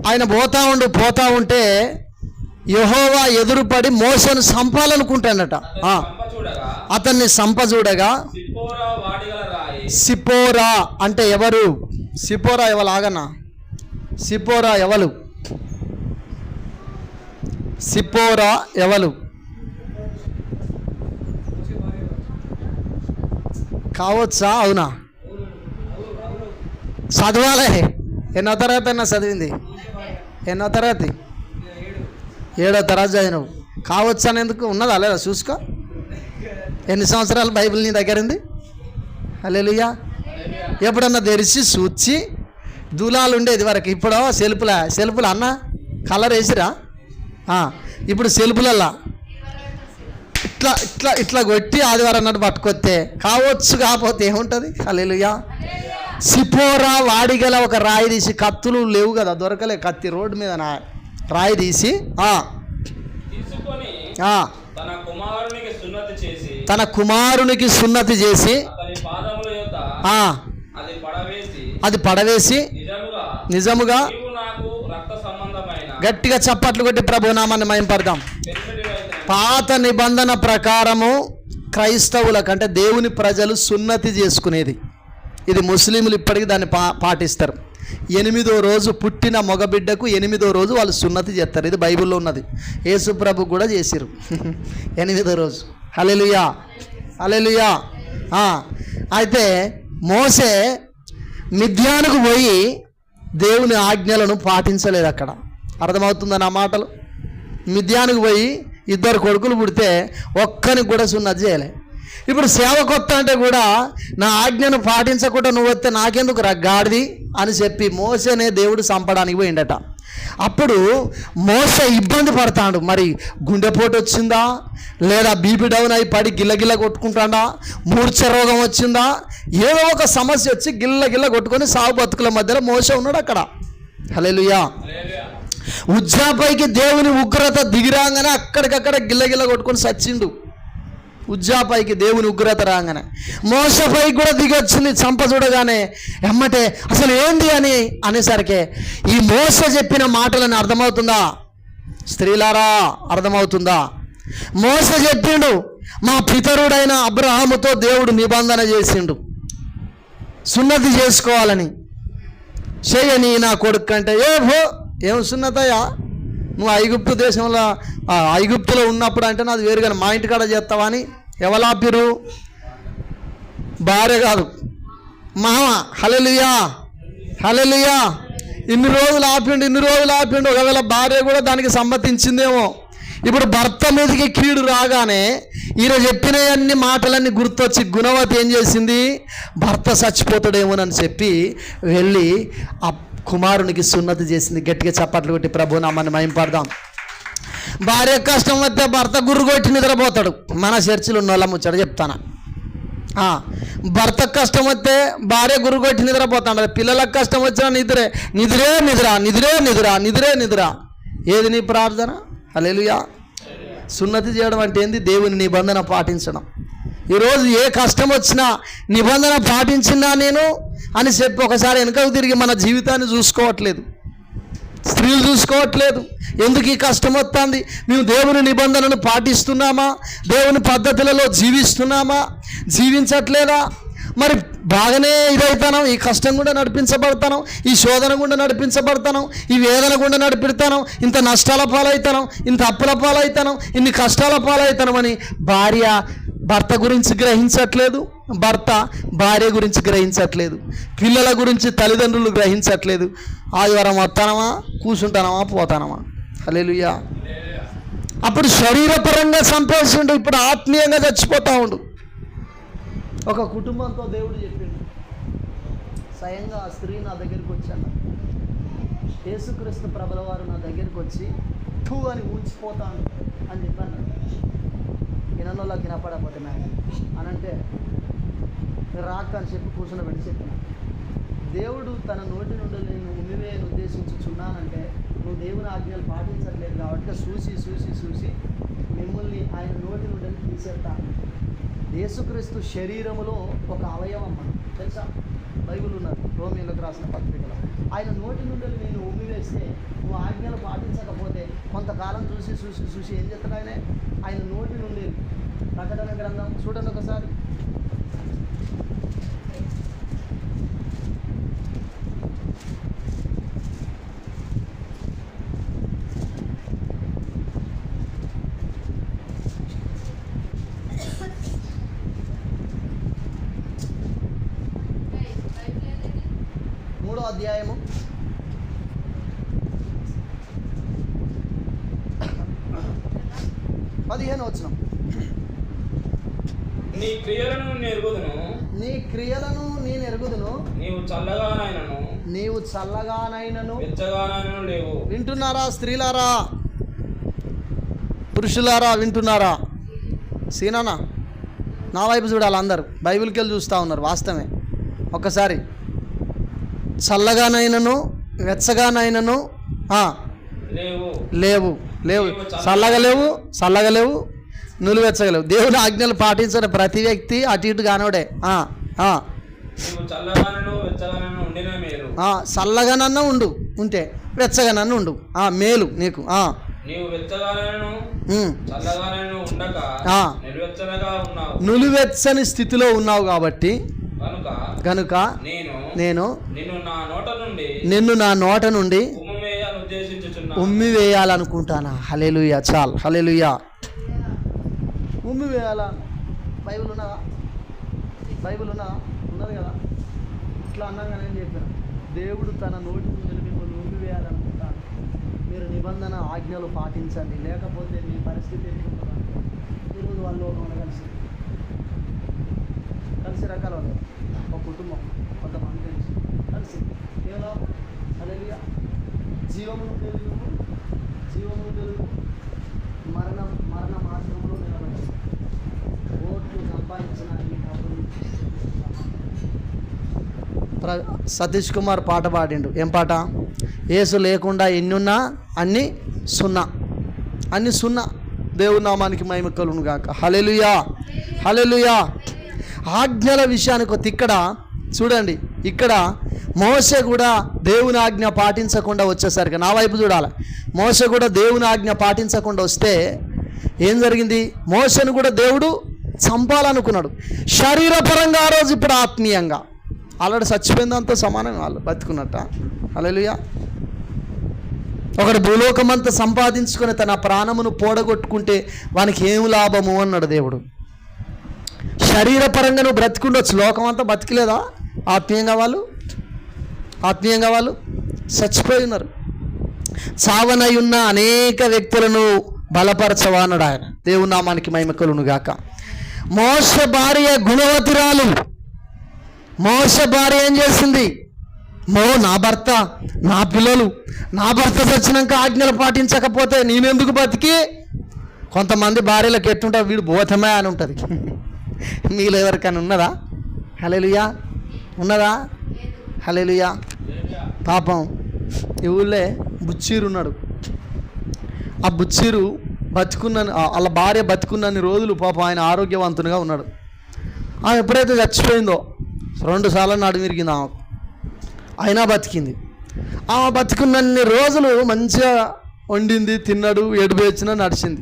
ఆయన పోతా ఉంటే యెహోవా ఎదురుపడి మోషేను సంపాలనుకుంటాడట. అతన్ని సంపచూడగా సిపోరా అంటే ఎవరు? సిపోరా ఎవలాగనా? సిపోరా ఎవలు కావచ్చా? అవునా? చదవాలి. ఎన్నో తరగతి అన్నా చదివింది? ఎన్నో తరగతి? 7వ తరగతి చదివినవు. కావచ్చు అని ఎందుకు ఉన్నదా లేదా చూసుకో. ఎన్ని సంవత్సరాలు బైబిల్ నీ దగ్గర ఉంది? హల్లెలూయా. ఎప్పుడన్నా తెరిచి చూచి దూలాలు ఉండేది వరకు. ఇప్పుడు సెల్పుల అన్న కలర్ వేసిరా. ఇప్పుడు సెల్పులల్లా ఇట్లా ఇట్లా ఇట్లా కొట్టి ఆదివారం నాడు పట్టుకొస్తే కావచ్చు, కాకపోతే ఏముంటుంది? హల్లెలూయా. సిపోరా వాడిగల ఒక రాయి తీసి, కత్తులు లేవు కదా, దొరకలే, కత్తి రోడ్డు మీద రాయి తీసి తీసుకొని తన కుమారునికి సున్నతి చేసి అతని పాదముల యొద్ద అది పడవేసి నిజముగా నీవు నాకు రక్త సంబంధమైన, గట్టిగా చప్పట్లు కొట్టి ప్రభునామాన్ని మహింపడదాం. పాత నిబంధన ప్రకారము క్రైస్తవులకు అంటే దేవుని ప్రజలు సున్నతి చేసుకునేది. ఇది ముస్లింలు ఇప్పటికీ దాన్ని పాటిస్తారు. 8వ రోజు పుట్టిన మగబిడ్డకు 8వ రోజు వాళ్ళు సున్నతి చేస్తారు. ఇది బైబిల్లో ఉన్నది. యేసు ప్రభు కూడా చేసిరు 8వ రోజు. హల్లెలూయా, హల్లెలూయా. అయితే మోసే మిద్యానుకు పోయి దేవుని ఆజ్ఞలను పాటించలేదు. అక్కడ అర్థమవుతుందా నా మాటలు? మిద్యానుకు పోయి 2 కొడుకులు పుడితే ఒక్కనికి కూడా సున్నతి చేయలే. ఇప్పుడు సేవ కొత్త అంటే కూడా నా ఆజ్ఞను పాటించకుండా నువ్వు వస్తే నాకెందుకు గాడిది అని చెప్పి మోసేనే దేవుడు చంపడానికి పోయిండట. అప్పుడు మోసే ఇబ్బంది పడతాడు. మరి గుండెపోటు వచ్చిందా, లేదా బీపీ డౌన్ అయి పడి గిల్లగిల్ల కొట్టుకుంటాడా, మూర్ఛ రోగం వచ్చిందా, ఏదో ఒక సమస్య వచ్చి గిల్లగిల్ల కొట్టుకొని సాగు బతుకుల మధ్యలో మోసే ఉన్నాడు అక్కడ. హల్లెలూయా. ఉజ్జాపైకి దేవుని ఉగ్రత దిగిరాగానే అక్కడికక్కడ గిల్లగిల్ల కొట్టుకొని సచ్చిండు. ఉజ్జాపైకి దేవుని ఉగ్రత రాగానే మోసపైకి కూడా దిగొచ్చింది చంప చూడగానే. ఎమ్మటే అసలు ఏంటి అని అనేసరికి ఈ మోస చెప్పిన మాటలని అర్థమవుతుందా స్త్రీలారా? అర్థమవుతుందా? మోస చెప్పిండు, మా పితరుడైన అబ్రహాముతో దేవుడు నిబంధన చేసిండు సున్నతి చేసుకోవాలని. చేయని నా కొడుకు అంటే ఏం సున్నతయా? నువ్వు ఐగుప్తు దేశంలో ఐగుప్తులో ఉన్నప్పుడు అంటే నాది వేరు, కానీ మా ఇంటికాడ చేస్తావా అని ఎవలాపిరు? భార్య కాదు, మామ. హల్లెలూయా, హల్లెలూయా. ఇన్ని రోజులు ఆపిండు. ఒకవేళ భార్య కూడా దానికి సమ్మతించిందేమో. ఇప్పుడు భర్త మీదకి కీడు రాగానే ఈయన చెప్పిన అన్ని మాటలన్నీ గుర్తొచ్చి గుణవతి ఏం చేసింది? భర్త చచ్చిపోతాడేమోనని చెప్పి వెళ్ళి ఆ కుమారునికి సున్నతి చేసింది. గట్టిగా చప్పట్లు కొట్టి ప్రభు నామాన్ని మహింపడదాం. భార్య కష్టం వస్తే భర్త గుర్రు కొట్టి నిద్రపోతాడు. మన చర్చిలో ఉన్న వాళ్ళ ముచ్చట చెప్తాను. భర్తకు కష్టం వస్తే భార్య గుర్రు కొట్టి నిద్రపోతాడు. పిల్లలకు కష్టం వచ్చినా నిద్ర. ఏది నీ ప్రార్థన? హల్లెలూయా. సున్నతి చేయడం అంటే ఏంది? దేవుని నిబంధన పాటించడం. ఈరోజు ఏ కష్టం వచ్చినా నిబంధన పాటించినా నేను అని చెప్పి ఒకసారి వెనుకకు తిరిగి మన జీవితాన్ని చూసుకోవట్లేదు, స్త్రీలు చూసుకోవట్లేదు. ఎందుకు ఈ కష్టం వస్తుంది? మేము దేవుని నిబంధనను పాటిస్తున్నామా? దేవుని పద్ధతులలో జీవించట్లేదా? మరి బాగానే ఇదవుతాను, ఈ కష్టం కూడా నడిపించబడతాను, ఈ శోధన కూడా నడిపించబడతాను, ఈ వేదన కూడా నడిపిస్తాను, ఇంత నష్టాల పాలవుతాను, ఇంత అప్పుల పాలవుతాను, ఇన్ని కష్టాల పాలవుతాను అని భార్య భర్త గురించి గ్రహించట్లేదు, భర్త భార్య గురించి గ్రహించట్లేదు, పిల్లల గురించి తల్లిదండ్రులు గ్రహించట్లేదు. ఆదివారం వస్తానమా, కూర్చుంటానమా, పోతానమా? హల్లెలూయా. అప్పుడు శరీరపరంగా సంతోషిండు, ఇప్పుడు ఆత్మీయంగా చచ్చిపోతా ఉండు. ఒక కుటుంబంతో దేవుడు చెప్పిండు, స్వయంగా ఆ స్త్రీ నా దగ్గరికి వచ్చాను, యేసుక్రీస్తు ప్రభుల వారు నా దగ్గరికి వచ్చి టూ అని ఊడ్చిపోతాను అని చెప్పాను. వినోళ్ళకి వినపడకపోతే మేడం అని అంటే రాక అని చెప్పి కూర్చుని చెప్పిన. దేవుడు తన నోటి నుండి నేను ఉమ్మివేయను ఉద్దేశించుచున్నానంటే నువ్వు దేవుని ఆజ్ఞలు పాటించట్లేదు కాబట్టి చూసి మిమ్మల్ని ఆయన నోటి నుండి తీసేస్తాను. యేసుక్రీస్తు శరీరములో ఒక అవయవం మనం తెలుసా, బైబిల్ ఉన్నది, రోమీయులకు రాసిన పత్రికలో. ఆయన నోటి నుండి నేను ఉమ్మివేస్తే నువ్వు ఆజ్ఞలు పాటించకపోతే కొంతకాలం చూసి ఏం చేస్తాడు ఆయన నోటి నుండి. ప్రకటన గ్రంథం చూడండి ఒకసారి. అధ్యాయము 15 వచనం. నీ క్రియలను నేను ఎరుగుదును, నీవు చల్లగానైనను లేవు. వింటున్నారా స్త్రీలారా, పురుషులారా వింటున్నారా? సీనానా నా వైపు చూడాలి అందరూ, బైబిల్కి వెళ్ళి చూస్తూ ఉన్నారు. వాస్తవమే. ఒక్కసారి చల్లగానైనను వెచ్చగానైనను లేవు లేవు లేవు చల్లగా లేవు నులివెచ్చగలేవు. దేవుని ఆజ్ఞలు పాటించిన ప్రతి వ్యక్తి అటు ఇటు కానోడే. చల్లగానన్నా ఉంటే వెచ్చగానన్నా ఉండు, మేలు నీకు. నులివెచ్చని స్థితిలో ఉన్నావు కాబట్టి కనుక నేను నిన్ను నా నోట నుండి ఉమ్మి వేయాలనుకుంటానా. హల్లెలూయా. చాలు. హల్లెలూయా. ఉమ్మి వేయాలా? బైబిల్ ఉన్నదా? ఉన్నది కదా. ఇట్లా అన్నాగా నేను చెప్పాను, దేవుడు తన నోటి నుండి మిమ్మల్ని ఉమ్మి వేయాలనుకుంటాను. మీరు నిబంధన ఆజ్ఞలు పాటించండి, లేకపోతే మీ పరిస్థితి ఎట్లుంటుందంటే ఈరోజు వాళ్ళు కలిసి రకాల వాళ్ళు ఒక కుటుంబం కొంతమంది కలిసి కేవలం హల్లెలూయా జీవమును తెలుగు మరణ మార్గంలో నిలబడి ఓట్లు సంపాదించిన సతీష్ కుమార్ పాట పాడిండు. ఏం పాట? యేసు లేకుండా ఎన్నున్నా అన్నీ సున్నా. దేవుని నామానికి మహిమ కలుగును గాక. హల్లెలూయా. హల్లెలూయా. ఆజ్ఞల విషయానికి ఇక్కడ చూడండి, ఇక్కడ మోషే కూడా దేవుని ఆజ్ఞ పాటించకుండా వచ్చేసరికి, నా వైపు చూడాలి, మోషే కూడా దేవుని ఆజ్ఞ పాటించకుండా వస్తే ఏం జరిగింది? మోషేను కూడా దేవుడు చంపాలనుకున్నాడు. శరీరపరంగా ఆ రోజు, ఇప్పుడు ఆత్మీయంగా. ఆల్రెడీ చచ్చిపోయిందంతా సమానం, వాళ్ళు బతుకున్నట్ట. హల్లెలూయా. ఒకడు భూలోకమంతా సంపాదించుకొని తన ప్రాణమును పోడగొట్టుకుంటే వానికి ఏం లాభము అన్నాడు దేవుడు. శరీరపరంగా నువ్వు బ్రతికుండొచ్చు, లోకం అంతా బతికలేదా? ఆత్మీయంగా వాళ్ళు చచ్చిపోయి ఉన్నారు. చావనై ఉన్న అనేక వ్యక్తులను బలపరచవా అన్నాడు ఆయన. దేవుని నామానికి మహిమ కలుగును గాక. మోషే భార్య గుణవతురాలు. మోషే భార్య ఏం చేసింది? నా భర్త, నా పిల్లలు, నా భర్త చచ్చినాక ఆజ్ఞలు పాటించకపోతే నేనెందుకు బతికి? కొంతమంది భార్యలకు ఎట్టుంటా, వీడు బోధమే అని ఉంటుంది. మీలో ఎవరికైనా ఉన్నదా? హల్లెలూయా. ఉన్నదా? హల్లెలూయా. పాపం ఈ ఊళ్ళే బుచ్చీరు ఉన్నాడు. ఆ బుచ్చీరు వాళ్ళ భార్య బతుకున్నన్ని రోజులు పాపం ఆయన ఆరోగ్యవంతునిగా ఉన్నాడు. ఆమె ఎప్పుడైతే చచ్చిపోయిందో 2 సార్లు నడుమిరిగింది ఆమె, అయినా బతికింది. ఆమె బతుకున్నన్ని రోజులు మంచిగా వండింది, తిన్నాడు, ఏడుపేచ్చినా నడిచింది.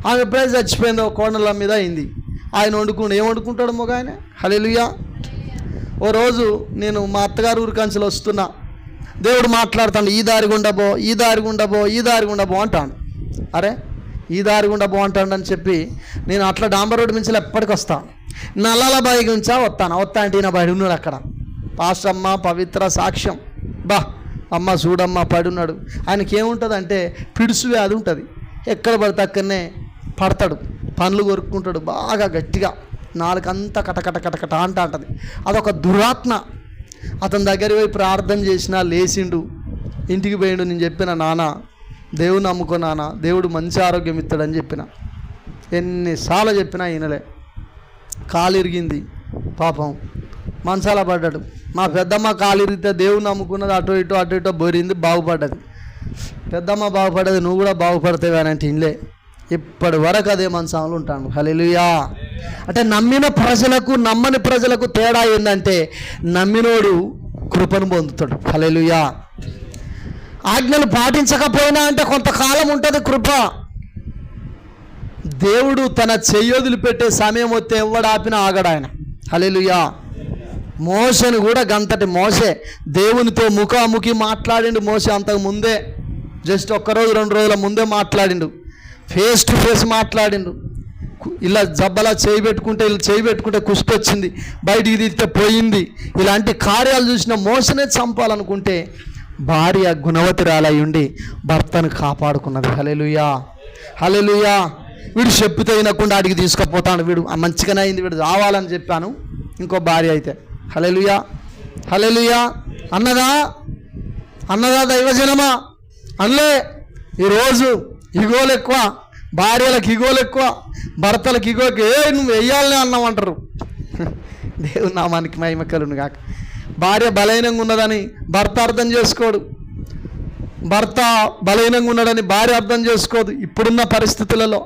ఆమె ఎప్పుడైతే చచ్చిపోయిందో కోడళ్ళ మీద అయింది. ఆయన ఏం వండుకుంటాడు మొగ ఆయన? హల్లెలూయా. ఓ రోజు నేను మా అత్తగారు ఊరి కంచెలు వస్తున్నా, దేవుడు మాట్లాడుతాడు, ఈ దారి గుండా పో అంటాడు. అరే ఈ దారి గుండా పో అంటాడు అని చెప్పి నేను అట్లా డాంబర్ రోడ్డు నుంచి ఎప్పటికి వస్తాను. నల్లల బాయి గురించా వస్తా అంటే ఈయన బడి ఉన్నాడు అక్కడ. పాస్టమ్మ పవిత్ర సాక్ష్యం, అమ్మ చూడమ్మ పడి ఉన్నాడు. ఆయనకి ఏముంటుంది అంటే పిడుసు వ్యాధి ఉంటుంది. ఎక్కడ పడితే అక్కడనే పడతాడు, పండ్లు కొరుక్కుంటాడు బాగా గట్టిగా, నాలుకంతా కటకట అంటుంది. అదొక దురాత్మ. అతని దగ్గర పోయి ప్రార్థన చేసినా లేచిండు, ఇంటికి పోయిండు. నేను చెప్పిన, నాన్న దేవుని నమ్ముకో నాన్న, దేవుడు మంచి ఆరోగ్యం ఇస్తాడని చెప్పిన. ఎన్నిసార్లు చెప్పినా ఈయనలే. కాలు ఇరిగింది పాపం, మంచాల పడ్డాడు. మా పెద్దమ్మ కాలు ఇరిగితే దేవుని నమ్ముకున్నది అటు ఇటో బొరింది, బాగుపడ్డది. పెద్దమ్మ బాగుపడ్డది, నువ్వు కూడా బాగుపడతావు అని అంటే ఇన్లే. ఇప్పటి వరకు అదే మంచంలో ఉంటాను. హల్లెలూయా. అంటే నమ్మని ప్రజలకు తేడా ఏంటంటే, నమ్మినోడు కృపను పొందుతాడు. హల్లెలూయా. ఆజ్ఞలు పాటించకపోయినా అంటే కొంతకాలం ఉంటుంది కృప. దేవుడు తన చెయ్యొదిలి పెట్టే సమయం వస్తే ఎవడు ఆపినా ఆగడు ఆయన. హల్లెలూయా. మోషేను కూడా గంతటి మోషే దేవునితో ముఖాముఖి మాట్లాడిండు. మోషే అంతకు ముందే జస్ట్ 1 రోజు 2 రోజుల ముందే మాట్లాడిండు, ఫేస్ టు ఫేస్ మాట్లాడిండు. ఇలా జబ్బలా చేయి పెట్టుకుంటే కుష్టి వచ్చింది, బయటికి తీస్తే పోయింది. ఇలాంటి కార్యాలు చూసిన మోషనే చంపాలనుకుంటే భార్య గుణవతురాలై ఉండి భర్తను కాపాడుకున్నది. హల్లెలూయా. హల్లెలూయా. వీడు చెప్పుతో వినకుండా అడిగి తీసుకుపోతాడు. వీడు మంచిగానే అయింది, వీడు రావాలని చెప్పాను. ఇంకో భార్య అయితే హల్లెలూయా. హల్లెలూయా. అన్నదా దైవజనమా? అనలే. ఈరోజు ఇగోలు ఎక్కువ, భార్యలకు ఇగోలు ఎక్కువ, భర్తలకు ఇగోకి నువ్వు వెయ్యాలనే అన్నామంటారు. దేవుని నామానికి మహిమ కలుగును గాక. భార్య బలహీనంగా ఉన్నదని భర్త అర్థం చేసుకోడు, భర్త బలహీనంగా ఉన్నాడని భార్య అర్థం చేసుకోదు ఇప్పుడున్న పరిస్థితులలో.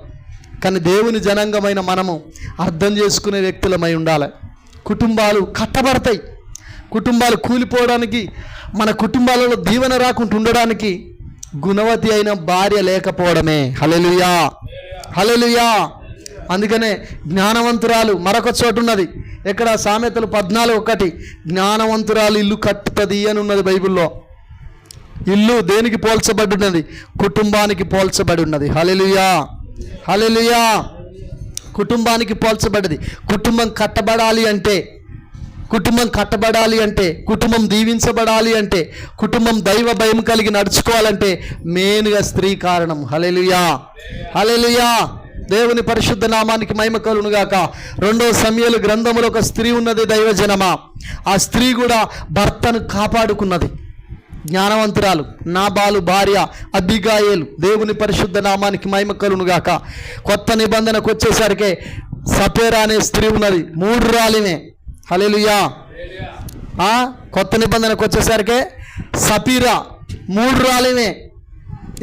కానీ దేవుని జనాంగమైన మనము అర్థం చేసుకునే వ్యక్తులమై ఉండాలి. కుటుంబాలు కట్టబడతాయి, కుటుంబాలు కూలిపోవడానికి, మన కుటుంబాలలో దీవెన రాకుండా ఉండడానికి గుణవతి అయిన భార్య లేకపోవడమే. హల్లెలూయా, హల్లెలూయా. అందుకనే జ్ఞానవంతురాలు మరొక చోటు ఉన్నది. ఎక్కడ? సామెతలు 14:1 జ్ఞానవంతురాలు ఇల్లు కట్టుతుంది అని ఉన్నది బైబిల్లో. ఇల్లు దేనికి పోల్చబడి ఉన్నది? కుటుంబానికి పోల్చబడి ఉన్నది. హల్లెలూయా, హల్లెలూయా. కుటుంబానికి పోల్చబడ్డది. కుటుంబం కట్టబడాలి అంటే, కుటుంబం కట్టబడాలి అంటే, కుటుంబం దీవించబడాలి అంటే, కుటుంబం దైవ భయం కలిగి నడుచుకోవాలంటే మెయిన్గా స్త్రీ కారణం. హల్లెలూయా, హల్లెలూయా. దేవుని పరిశుద్ధ నామానికి మహిమ కలుగును గాక. 2 సమూయేలు గ్రంథములో ఒక స్త్రీ ఉన్నది దైవజనమా. ఆ స్త్రీ కూడా భర్తను కాపాడుకున్నది. జ్ఞానవంతురాలు, నాబాలు భార్య అబిగాయేలు. దేవుని పరిశుద్ధ నామానికి మహిమ కలుగును గాక. కొత్త నిబంధనకు వచ్చేసరికి సపేరా అనే స్త్రీ ఉన్నది, 3 రాలిమే. హల్లెలూయా. కొత్త నిబంధనకు వచ్చేసరికి సపీరా 3 రాలిమే.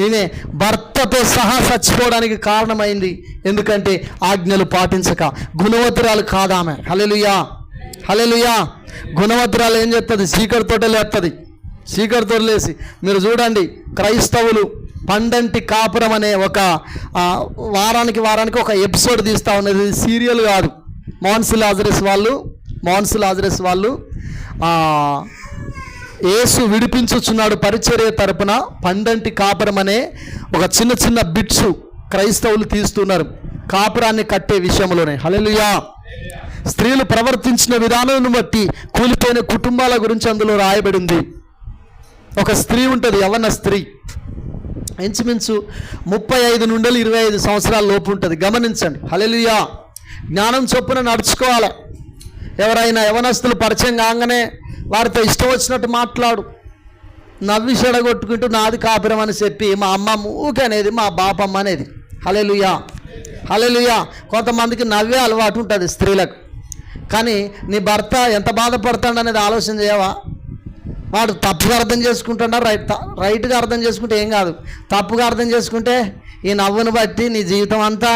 ఈమె భర్తతో సహా చచ్చిపోవడానికి కారణమైంది. ఎందుకంటే ఆజ్ఞలు పాటించక. గుణవతురాలు కాదామె. హల్లెలూయా, హల్లెలూయా. గుణవతురాలు ఏం చేస్తుంది? చీకటితోటే లేస్తుంది. చీకటితో లేసి మీరు చూడండి, క్రైస్తవులు పండంటి కాపురం అనే ఒక వారానికి ఒక ఎపిసోడ్ తీస్తూ ఉన్నది. ఇది సీరియల్ కాదు. మోన్స్ లాజరస్ వాళ్ళు యేసు విడిపించుచున్నాడు పరిచర్య తరపున పండంటి కాపురం అనే ఒక చిన్న బిట్స్ క్రైస్తవులు తీస్తున్నారు కాపురాన్ని కట్టే విషయంలోనే. హల్లెలూయా. స్త్రీలు ప్రవర్తించిన విధానాన్ని బట్టి కూలిపోయిన కుటుంబాల గురించి అందులో రాయబడింది. ఒక స్త్రీ ఉంటుంది, యవ్వన స్త్రీ, ఇంచుమించు 35 నుండి 25 సంవత్సరాల లోపు ఉంటుంది. గమనించండి. హల్లెలూయా. జ్ఞానం చొప్పున నడుచుకోవాలి. ఎవరైనా యవనస్తులు పరిచయం కాగానే వారితో ఇష్టం వచ్చినట్టు మాట్లాడు, నవ్వి చెడగొట్టుకుంటూ నాది కాపురం అని చెప్పి మా అమ్మ ఊకే అనేది, మా బాపమ్మ అనేది. హల్లెలూయా, హల్లెలూయా. కొంతమందికి నవ్వే అలవాటు ఉంటుంది స్త్రీలకు. కానీ నీ భర్త ఎంత బాధపడతాడు అనేది ఆలోచన చేయవా? వాడు తప్పుగా అర్థం చేసుకుంటున్నా, రైట్గా అర్థం చేసుకుంటే ఏం కాదు. తప్పుగా అర్థం చేసుకుంటే ఈ నవ్వును బట్టి నీ జీవితం అంతా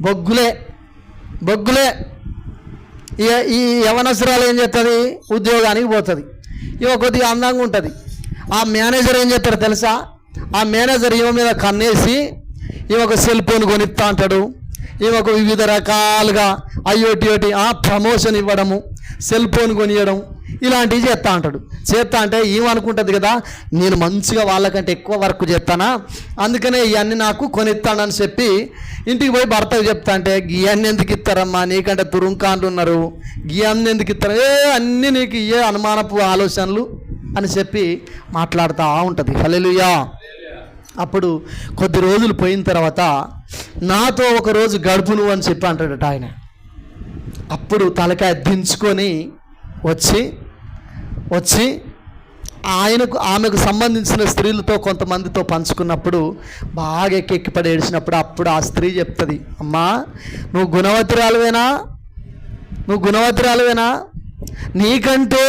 బొగ్గులే. ఈ యవనసురాలు ఏం చేస్తుంది? ఉద్యోగానికి పోతుంది. ఇవ కొద్దిగా అందంగా ఉంటుంది. ఆ మేనేజర్ ఏం చేస్తాడు తెలుసా? ఆ మేనేజర్ ఈమె మీద కన్నేసి ఈమెకు సెల్ ఫోన్ కొనిస్తా అంటాడు, ఈమెకు వివిధ రకాలుగా IoT ప్రమోషన్ ఇవ్వడము, సెల్ ఫోన్ కొనియడం, ఇలాంటివి చేస్తా అంటాడు. చేస్తా అంటే ఏమనుకుంటుంది కదా, నేను మంచిగా వాళ్ళకంటే ఎక్కువ వర్క్ చేస్తానా, అందుకనే ఇవన్నీ నాకు కొనిస్తానని చెప్పి ఇంటికి పోయి భర్తకు చెప్తా అంటే, గియన్ని ఎందుకు ఇస్తారమ్మా, నీకంటే తురుంకాన్లు ఉన్నారు, గియన్ని ఎందుకు ఇస్తారు, అన్నీ నీకు ఇవే అనుమానపు ఆలోచనలు అని చెప్పి మాట్లాడుతూ ఉంటుంది. హల్లెలూయా. అప్పుడు కొద్ది రోజులు పోయిన తర్వాత నాతో ఒక రోజు గడుపు నువ్వు అని చెప్పి అంటాడట ఆయన. అప్పుడు తలకాయ దించుకొని వచ్చి ఆమెకు సంబంధించిన స్త్రీలతో కొంతమందితో పంచుకున్నప్పుడు బాగా ఎక్కిపడి ఏడిచినప్పుడు అప్పుడు ఆ స్త్రీ చెప్తుంది, అమ్మా నువ్వు గుణవతురాలువేనా, నీకంటే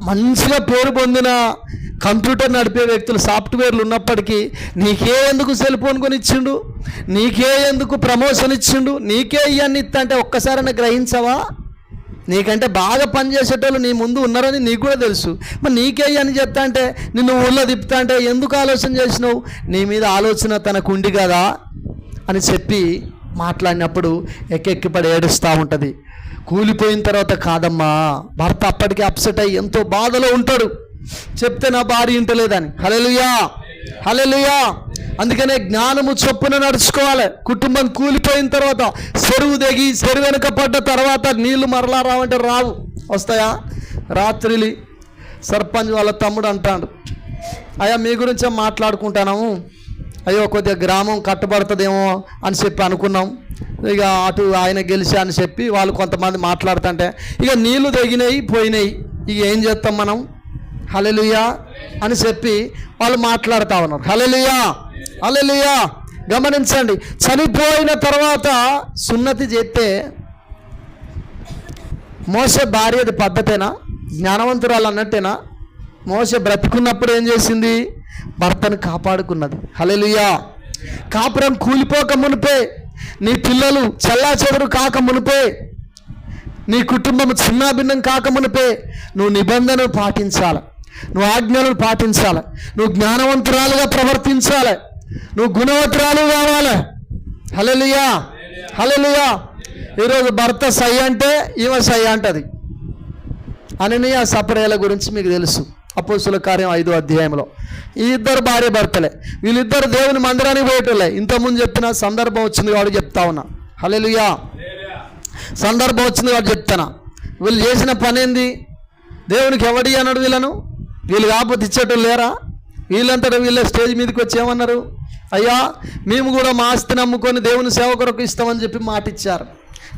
మంచిగా పేరు పొందిన కంప్యూటర్ నడిపే వ్యక్తులు, సాఫ్ట్వేర్లు ఉన్నప్పటికీ నీకే ఎందుకు సెల్ ఫోన్ కొని ఇచ్చిండు, నీకే ఎందుకు ప్రమోషన్ ఇచ్చిండు, నీకే ఇవన్నీ ఇస్తా అంటే ఒక్కసారైనా గ్రహించవా? నీకంటే బాగా పనిచేసేటోళ్ళు నీ ముందు ఉన్నారని నీకు కూడా తెలుసు, మరి నీకే అని చెప్తా అంటే, నిన్ను ఊళ్ళో తిప్పుతా అంటే ఎందుకు ఆలోచన చేసినావు? నీ మీద ఆలోచన తనకు ఉండి కదా అని చెప్పి మాట్లాడినప్పుడు ఎక్కిపడి ఏడుస్తూ ఉంటుంది. కూలిపోయిన తర్వాత కాదమ్మా, భర్త అప్పటికే అప్సెట్ అయ్యి ఎంతో బాధలో ఉంటాడు, చెప్తే నా భార్య ఇంటలేదని. హల్లెలూయా, హల్లెలూయా. అందుకనే జ్ఞానము చొప్పున నడుచుకోవాలి. కుటుంబం కూలిపోయిన తర్వాత చెరువు దిగి చెరువు వెనుక పడ్డ తర్వాత నీళ్లు మరలా రావంటే రావు, వస్తాయా? రాత్రి సర్పంచ్ వాళ్ళ తమ్ముడు అంటాడు, అయ్యా మీ గురించే మాట్లాడుకుంటున్నాము, అయ్యో కొద్దిగా గ్రామం కట్టబడుతుందేమో అని చెప్పి అనుకున్నాం, ఇక అటు ఆయన గెలిచా అని చెప్పి వాళ్ళు కొంతమంది మాట్లాడుతుంటే ఇక నీళ్లు తెగినాయి పోయినాయి, ఇక ఏం చేస్తాం మనం, హల్లెలూయా అని చెప్పి వాళ్ళు మాట్లాడుతూ ఉన్నారు. హల్లెలూయా, హల్లెలూయా. గమనించండి, చనిపోయిన తర్వాత సున్నతి చేస్తే మోసే భార్యది పద్ధతేనా? జ్ఞానవంతురాలు అన్నట్టేనా? మోసే బ్రతుకున్నప్పుడు ఏం చేసింది? భర్తను కాపాడుకున్నది. హల్లెలూయా. కాపురం కూలిపోక మునిపే, నీ పిల్లలు చెల్లాచెదరు కాక మునిపే, నీ కుటుంబం చిన్నాభిన్నం కాక మునిపే నువ్వు నిబంధనలు పాటించాలి, నువ్వు ఆజ్ఞలను పాటించాలి, నువ్వు జ్ఞానవంతురాలుగా ప్రవర్తించాలి, నువ్వు గుణవంతురాలు కావాలి. హల్లెలూయా, హల్లెలూయా. ఈరోజు భర్త సై అంటే ఈమె సై అంటది. అననీయ సపరేల గురించి మీకు తెలుసు, అపోస్తుల కార్యం 5వ అధ్యాయంలో. ఈ ఇద్దరు భార్య భర్తలే, వీళ్ళిద్దరు దేవుని మందిరానికి పోయేటోళ్ళే. ఇంతకుముందు చెప్పిన సందర్భం వచ్చింది కాబట్టి చెప్తా ఉన్నా. హల్లెలూయా. సందర్భం వచ్చింది కాబట్టి చెప్తానా. వీళ్ళు చేసిన పని ఏంది? దేవునికి ఎవడి అన్నాడు వీళ్ళను? వీళ్ళు కాకపోతే ఇచ్చేటోళ్ళు లేరా? వీళ్ళంతటా వీళ్ళ స్టేజ్ మీదకి వచ్చి ఏమన్నారు? అయ్యా, మేము కూడా మా ఆస్తిని అమ్ముకొని దేవుని సేవ కొరకు ఇస్తామని చెప్పి మాట ఇచ్చారు.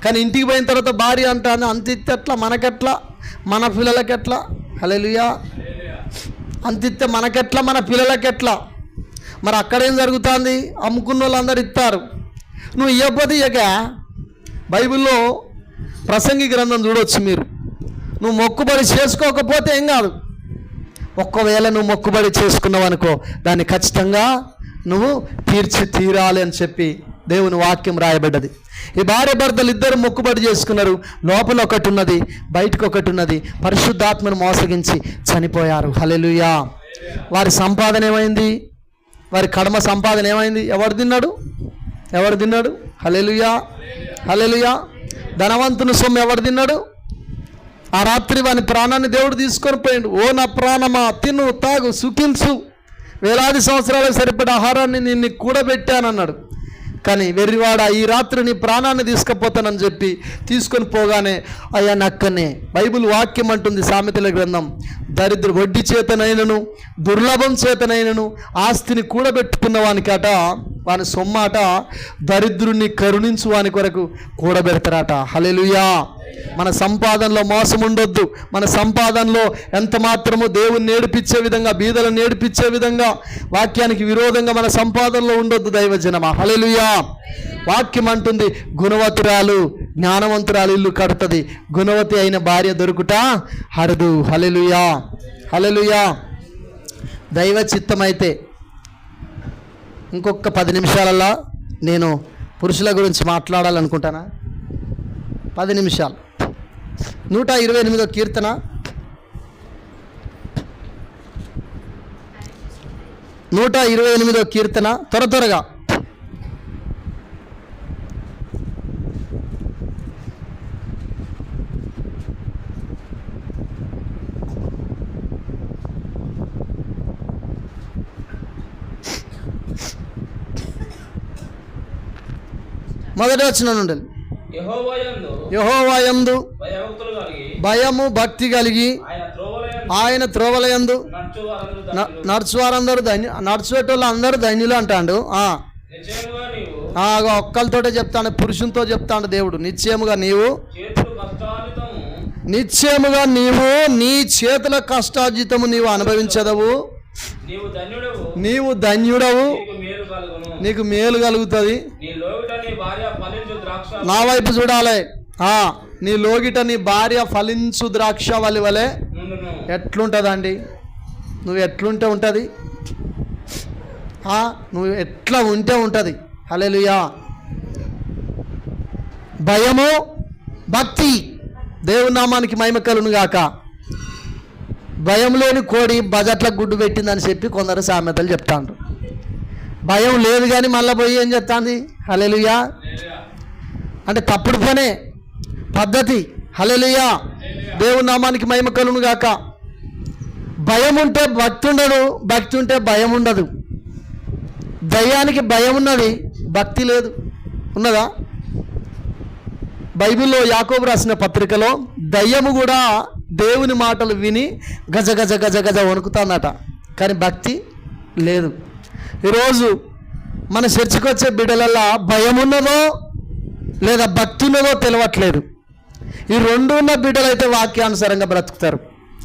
కానీ ఇంటికి పోయిన తర్వాత భార్య అంటాను, అంత ఇస్తే ఎట్లా, మనకెట్లా, మన పిల్లలకెట్లా? హల్లెలూయా. అంత ఇస్తే మనకెట్లా, మన పిల్లలకెట్లా? మరి అక్కడేం జరుగుతుంది? అమ్ముకున్న వాళ్ళందరూ ఇస్తారు, నువ్వు ఇవ్వకపోతే ఇయ్యక. బైబిల్లో ప్రసంగి గ్రంథం చూడవచ్చు మీరు. నువ్వు మొక్కుబడి చేసుకోకపోతే ఏం కాదు, ఒక్కవేళ నువ్వు మొక్కుబడి చేసుకున్నావు అనుకో, దాన్ని ఖచ్చితంగా నువ్వు తీరాలి అని చెప్పి దేవుని వాక్యం రాయబడ్డది. ఈ భార్య భర్తలు ఇద్దరు మొక్కుబడి చేసుకున్నారు. లోపల ఒకటి ఉన్నది, బయటకు ఒకటి ఉన్నది. పరిశుద్ధాత్మను మోసగించి చనిపోయారు. హల్లెలూయా. వారి సంపాదన ఏమైంది? వారి కడమ సంపాదన ఏమైంది? ఎవరు తిన్నాడు? ఎవరు తిన్నాడు? హల్లెలూయా, హల్లెలూయా. ధనవంతుని సొమ్ము ఎవరు తిన్నాడు? ఆ రాత్రి వాని ప్రాణాన్ని దేవుడు తీసుకొని పోయిండు. ఓ నా ప్రాణమా, తిను, తాగు, సుఖించు, వేలాది సంవత్సరాలకు సరిపడే ఆహారాన్ని నేను కూడబెట్టానన్నాడు. కానీ వెర్రివాడ, ఈ రాత్రి నీ ప్రాణాన్ని తీసుకుపోతానని చెప్పి తీసుకొని పోగానే అయ్యా నక్కనే. బైబిల్ వాక్యం అంటుంది, సామెతల గ్రంథం, దరిద్ర వడ్డీ చేతనైనను దుర్లభం చేతనైనను ఆస్తిని కూడబెట్టుకున్న వానికట, వాని సొమ్మాట దరిద్రుని కరుణించు వాని కొరకు కూడబెడతారట. హల్లెలూయా. మన సంపాదనలో మోసం ఉండొద్దు. మన సంపాదనలో ఎంత మాత్రము దేవుని నేర్పించే విధంగా, బీదలను నేర్పించే విధంగా, వాక్యానికి విరోధంగా మన సంపాదనలో ఉండొద్దు దైవజనమా. హల్లెలూయా. వాక్యం అంటుంది, గుణవతురాలు జ్ఞానవంతురాలు ఇల్లు కడుతుంది, గుణవతి అయిన భార్య దొరుకుట హరదు. హల్లెలూయా, హల్లెలూయా. దైవ చిత్తమైతే ఇంకొక 10 నిమిషాలల్లో నేను పురుషుల గురించి మాట్లాడాలనుకుంటానా. 10 నిమిషాలు. 128వ కీర్తన 128వ కీర్తన త్వరగా. మొదటి వచనం నుండి. యెహోవాయందు భయము భక్తి కలిగి ఆయన త్రోవలయందు నడుచువారందరూ అందరూ ధన్యులు అంటాడు. ఒక్కరితోటే చెప్తాను, పురుషునితో చెప్తాడు దేవుడు. నిశ్చయముగా నీవు నీ చేతుల కష్టార్జితము నీవు అనుభవించదవు, నీవు ధన్యుడవు, నీకు మేలు కలుగుతుంది. నా వైపు చూడాలి. నీ లోగిట నీ భార్య ఫలించు ద్రాక్ష వలె ఎట్లుంటుందండి? నువ్వు ఎట్లుంటే ఉంటుంది, నువ్వు ఎట్లా ఉంటే ఉంటుంది. హల్లెలూయా. భయము భక్తి, దేవుని నామానికి మహిమ కలుగును గాక. భయం లేని కోడి బజట్లకు గుడ్డు పెట్టిందని చెప్పి కొందరు సామెతలు చెప్తాండ్రు. భయం లేదు కానీ మళ్ళీ పోయి ఏం చెప్తాంది? హల్లెలూయా అంటే తప్పుడు పనే, పద్ధతి. హల్లెలూయా. దేవుని నామానికి మహిమ కలుగును గాక. భయం ఉంటే భక్తి ఉండదు, భక్తి ఉంటే భయం ఉండదు. దయ్యానికి భయం ఉన్నది, భక్తి లేదు. ఉన్నదా? బైబిల్లో యాకోబు రాసిన పత్రికలో దయ్యము కూడా దేవుని మాటలు విని గజ గజ గజ గజ వణుకుతాందట, కానీ భక్తి లేదు. ఈరోజు మన చర్చికి వచ్చే బిడ్డలల్లా భయం ఉన్నదో లేదా భక్తి ఉన్నదో తెలియట్లేదు. ఈ రెండు ఉన్న బిడ్డలు అయితే వాక్యానుసారంగా బ్రతుకుతారు.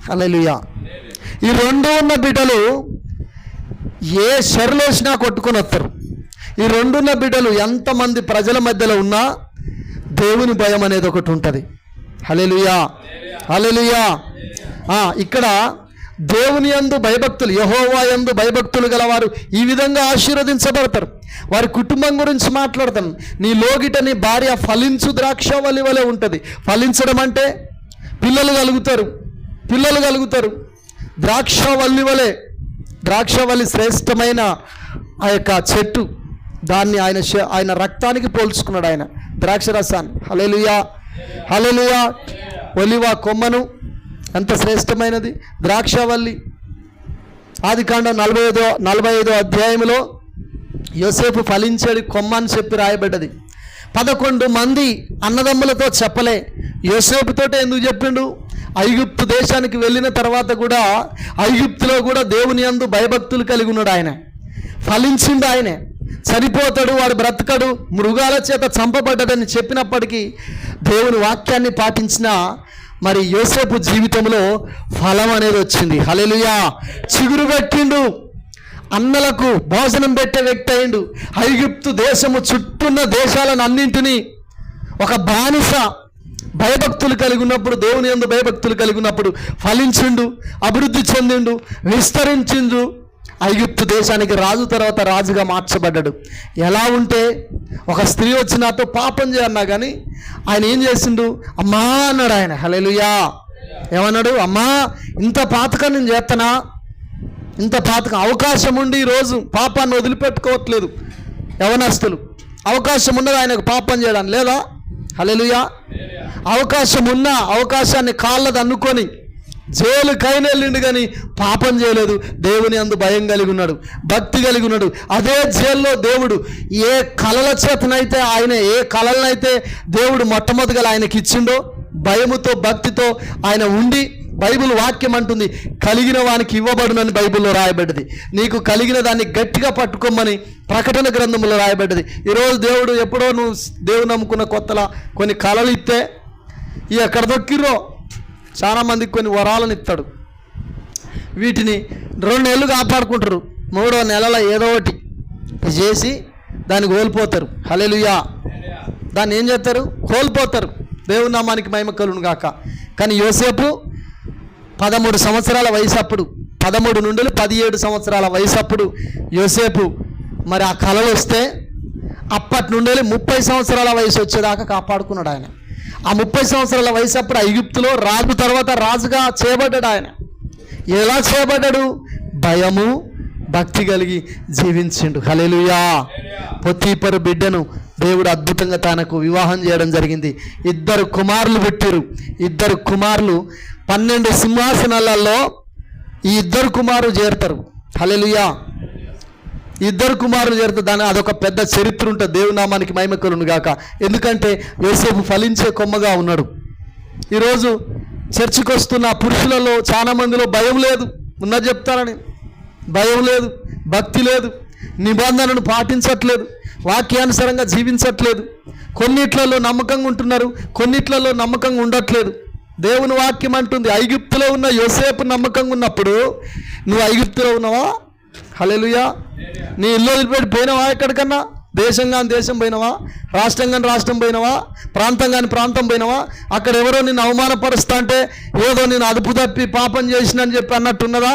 హల్లెలూయా. ఈ రెండు ఉన్న బిడ్డలు ఏ షర్లు వేసినా కొట్టుకొని వస్తారు. ఈ రెండున్న బిడ్డలు ఎంతమంది ప్రజల మధ్యలో ఉన్నా దేవుని భయం అనేది ఒకటి ఉంటుంది. హల్లెలూయా, హల్లెలూయా. ఇక్కడ దేవుని యందు భయభక్తులు, యెహోవా యందు భయభక్తులు గలవారు ఈ విధంగా ఆశీర్వదించబడతారు. వారి కుటుంబం గురించి మాట్లాడతాను. నీ లోగిట నీ భార్య ఫలించు ద్రాక్షవల్లి వలె ఉంటుంది. ఫలించడం అంటే పిల్లలు కలుగుతారు. ద్రాక్షవల్లి వలె, ద్రాక్షవల్లి శ్రేష్టమైన ఆ యొక్క చెట్టు, దాన్ని ఆయన రక్తానికి పోల్చుకున్నాడు ఆయన ద్రాక్ష రసాన్ని. హల్లెలూయా, హల్లెలూయా. ఒలివ కొమ్మను ఎంత శ్రేష్టమైనది ద్రాక్షవల్లి. ఆదికాండం 45వ అధ్యాయంలో యోసేపు ఫలించేది కొమ్మ అని చెప్పి రాయబడ్డది. 11 మంది అన్నదమ్ములతో చెప్పలే, యోసేపుతోటే ఎందుకు చెప్పిండు? ఐగుప్తు దేశానికి వెళ్ళిన తర్వాత కూడా ఐగుప్తులో కూడా దేవుని యందు భయభక్తులు కలిగి ఉన్నాడు ఆయన. ఫలించిండు ఆయనే. చనిపోతాడు, వాడు బ్రతకడు, మృగాల చేత చంపబడ్డాడని చెప్పినప్పటికీ దేవుని వాక్యాన్ని పాటించిన మరి యోసేపు జీవితంలో ఫలం అనేది వచ్చింది. హల్లెలూయా. చిగురు పెట్టిండు, అన్నలకు భోజనం పెట్టే వ్యక్తి అయిండు. ఐగుప్తు దేశము చుట్టూన్న దేశాలను అన్నింటినీ ఒక బానిస భయభక్తులు కలిగి ఉన్నప్పుడు, దేవుని యందు భయభక్తులు కలిగి ఉన్నప్పుడు ఫలించిండు, అభివృద్ధి చెందిండు, విస్తరించిండు. ఐగుప్తు దేశానికి రాజు తర్వాత రాజుగా మార్చబడ్డాడు. ఎలా ఉంటే ఒక స్త్రీ వచ్చి నాతో పాపం చేయన్నా కానీ ఆయన ఏం చేసిండు? అమ్మా అన్నాడు ఆయన. హల్లెలూయా. ఏమన్నాడు? అమ్మా, ఇంత పాతకం నేను చేస్తానా? ఇంత పాతకం అవకాశం ఉండి ఈరోజు పాపాన్ని వదిలిపెట్టుకోవట్లేదు యవనస్తులు. అవకాశం ఉన్నది ఆయనకు పాపం చేయడానికి, లేదా? హల్లెలూయా. అవకాశం ఉన్న అవకాశాన్ని కాళ్ళది అనుకొని జైలుకైనా వెళ్ళిండు కానీ పాపం చేయలేదు. దేవుని అందు భయం కలిగి ఉన్నాడు, భక్తి కలిగి ఉన్నాడు. అదే జైల్లో దేవుడు ఏ కళల చేతనైతే ఏ కళలనైతే దేవుడు మొట్టమొదటిగా ఆయనకి ఇచ్చిండో, భయముతో భక్తితో ఆయన ఉండి, బైబిల్ వాక్యం అంటుంది కలిగిన వానికి ఇవ్వబడునని బైబిల్లో రాయబడ్డది. నీకు కలిగిన దాన్ని గట్టిగా పట్టుకోమని ప్రకటన గ్రంథంలో రాయబడ్డది. ఈరోజు దేవుడు ఎప్పుడో నువ్వు దేవుడు నమ్ముకున్న కొత్తలా కొన్ని కళలు ఇస్తే ఎక్కడ దొక్కిర్రో చాలామందికి కొన్ని వరాలను ఇస్తాడు. వీటిని 2 నెలలు కాపాడుకుంటారు, 3వ నెలల ఏదో ఒకటి చేసి దాన్ని కోల్పోతారు. హల్లెలూయా. దాన్ని ఏం చేస్తారు? కోల్పోతారు. దేవుని నామానికి మహిమ కలుగును గాక. కానీ యోసేపు 13 సంవత్సరాల వయసు అప్పుడు, 13 నుండి 17 సంవత్సరాల వయసు అప్పుడు యోసేపు మరి ఆ కళలు వస్తే అప్పటి నుండి 30 సంవత్సరాల వయసు వచ్చేదాకా కాపాడుకున్నాడు ఆయన. ఆ 30 సంవత్సరాల వయసు అప్పుడు ఐగుప్తులో రాజు తర్వాత రాజుగా చేయబడ్డాడు ఆయన. ఎలా చేయబడ్డాడు? భయము భక్తి కలిగి జీవించిండు. హల్లెలూయా. పొతీఫరు బిడ్డను దేవుడు అద్భుతంగా తనకు వివాహం చేయడం జరిగింది. 2 కుమారులు పుట్టారు. 2 కుమారులు 12 సింహాసనాలలో ఈ 2 కుమారులు చేరుతారు. హల్లెలూయా. 2 కుమారులు చేరుతారు. దాని అదొక పెద్ద చరిత్ర ఉంటుంది. దేవుని నామానికి మహిమ కలుగును గాక. ఎందుకంటే యోసేపు ఫలించే కొమ్మగా ఉన్నాడు. ఈరోజు చర్చికి వస్తున్న పురుషులలో చాలా మందిలో భయం లేదు. ఉన్నది చెప్తారని భయం లేదు, భక్తి లేదు, నిబంధనను పాటించట్లేదు, వాక్యానుసారంగా జీవించట్లేదు. కొన్నిట్లలో నమ్మకంగా ఉంటున్నారు, కొన్నిట్లలో నమ్మకంగా ఉండట్లేదు. దేవుని వాక్యం అంటుంది ఐగుప్తులో ఉన్న యోసేపు నమ్మకంగా ఉన్నప్పుడు నువ్వు ఐగుప్తులో ఉన్నావా? హల్లెలూయా. నీ ఇల్లు వదిలిపెట్టి పోయినావా? ఎక్కడికన్నా దేశం కానీ దేశం పోయినావా? రాష్ట్రం కానీ రాష్ట్రం పోయినావా? ప్రాంతం కానీ ప్రాంతం పోయినావా? అక్కడ ఎవరో నిన్ను అవమానపరుస్తా అంటే ఏదో నేను అదుపు తప్పి పాపం చేసినని చెప్పి అన్నట్టున్నదా?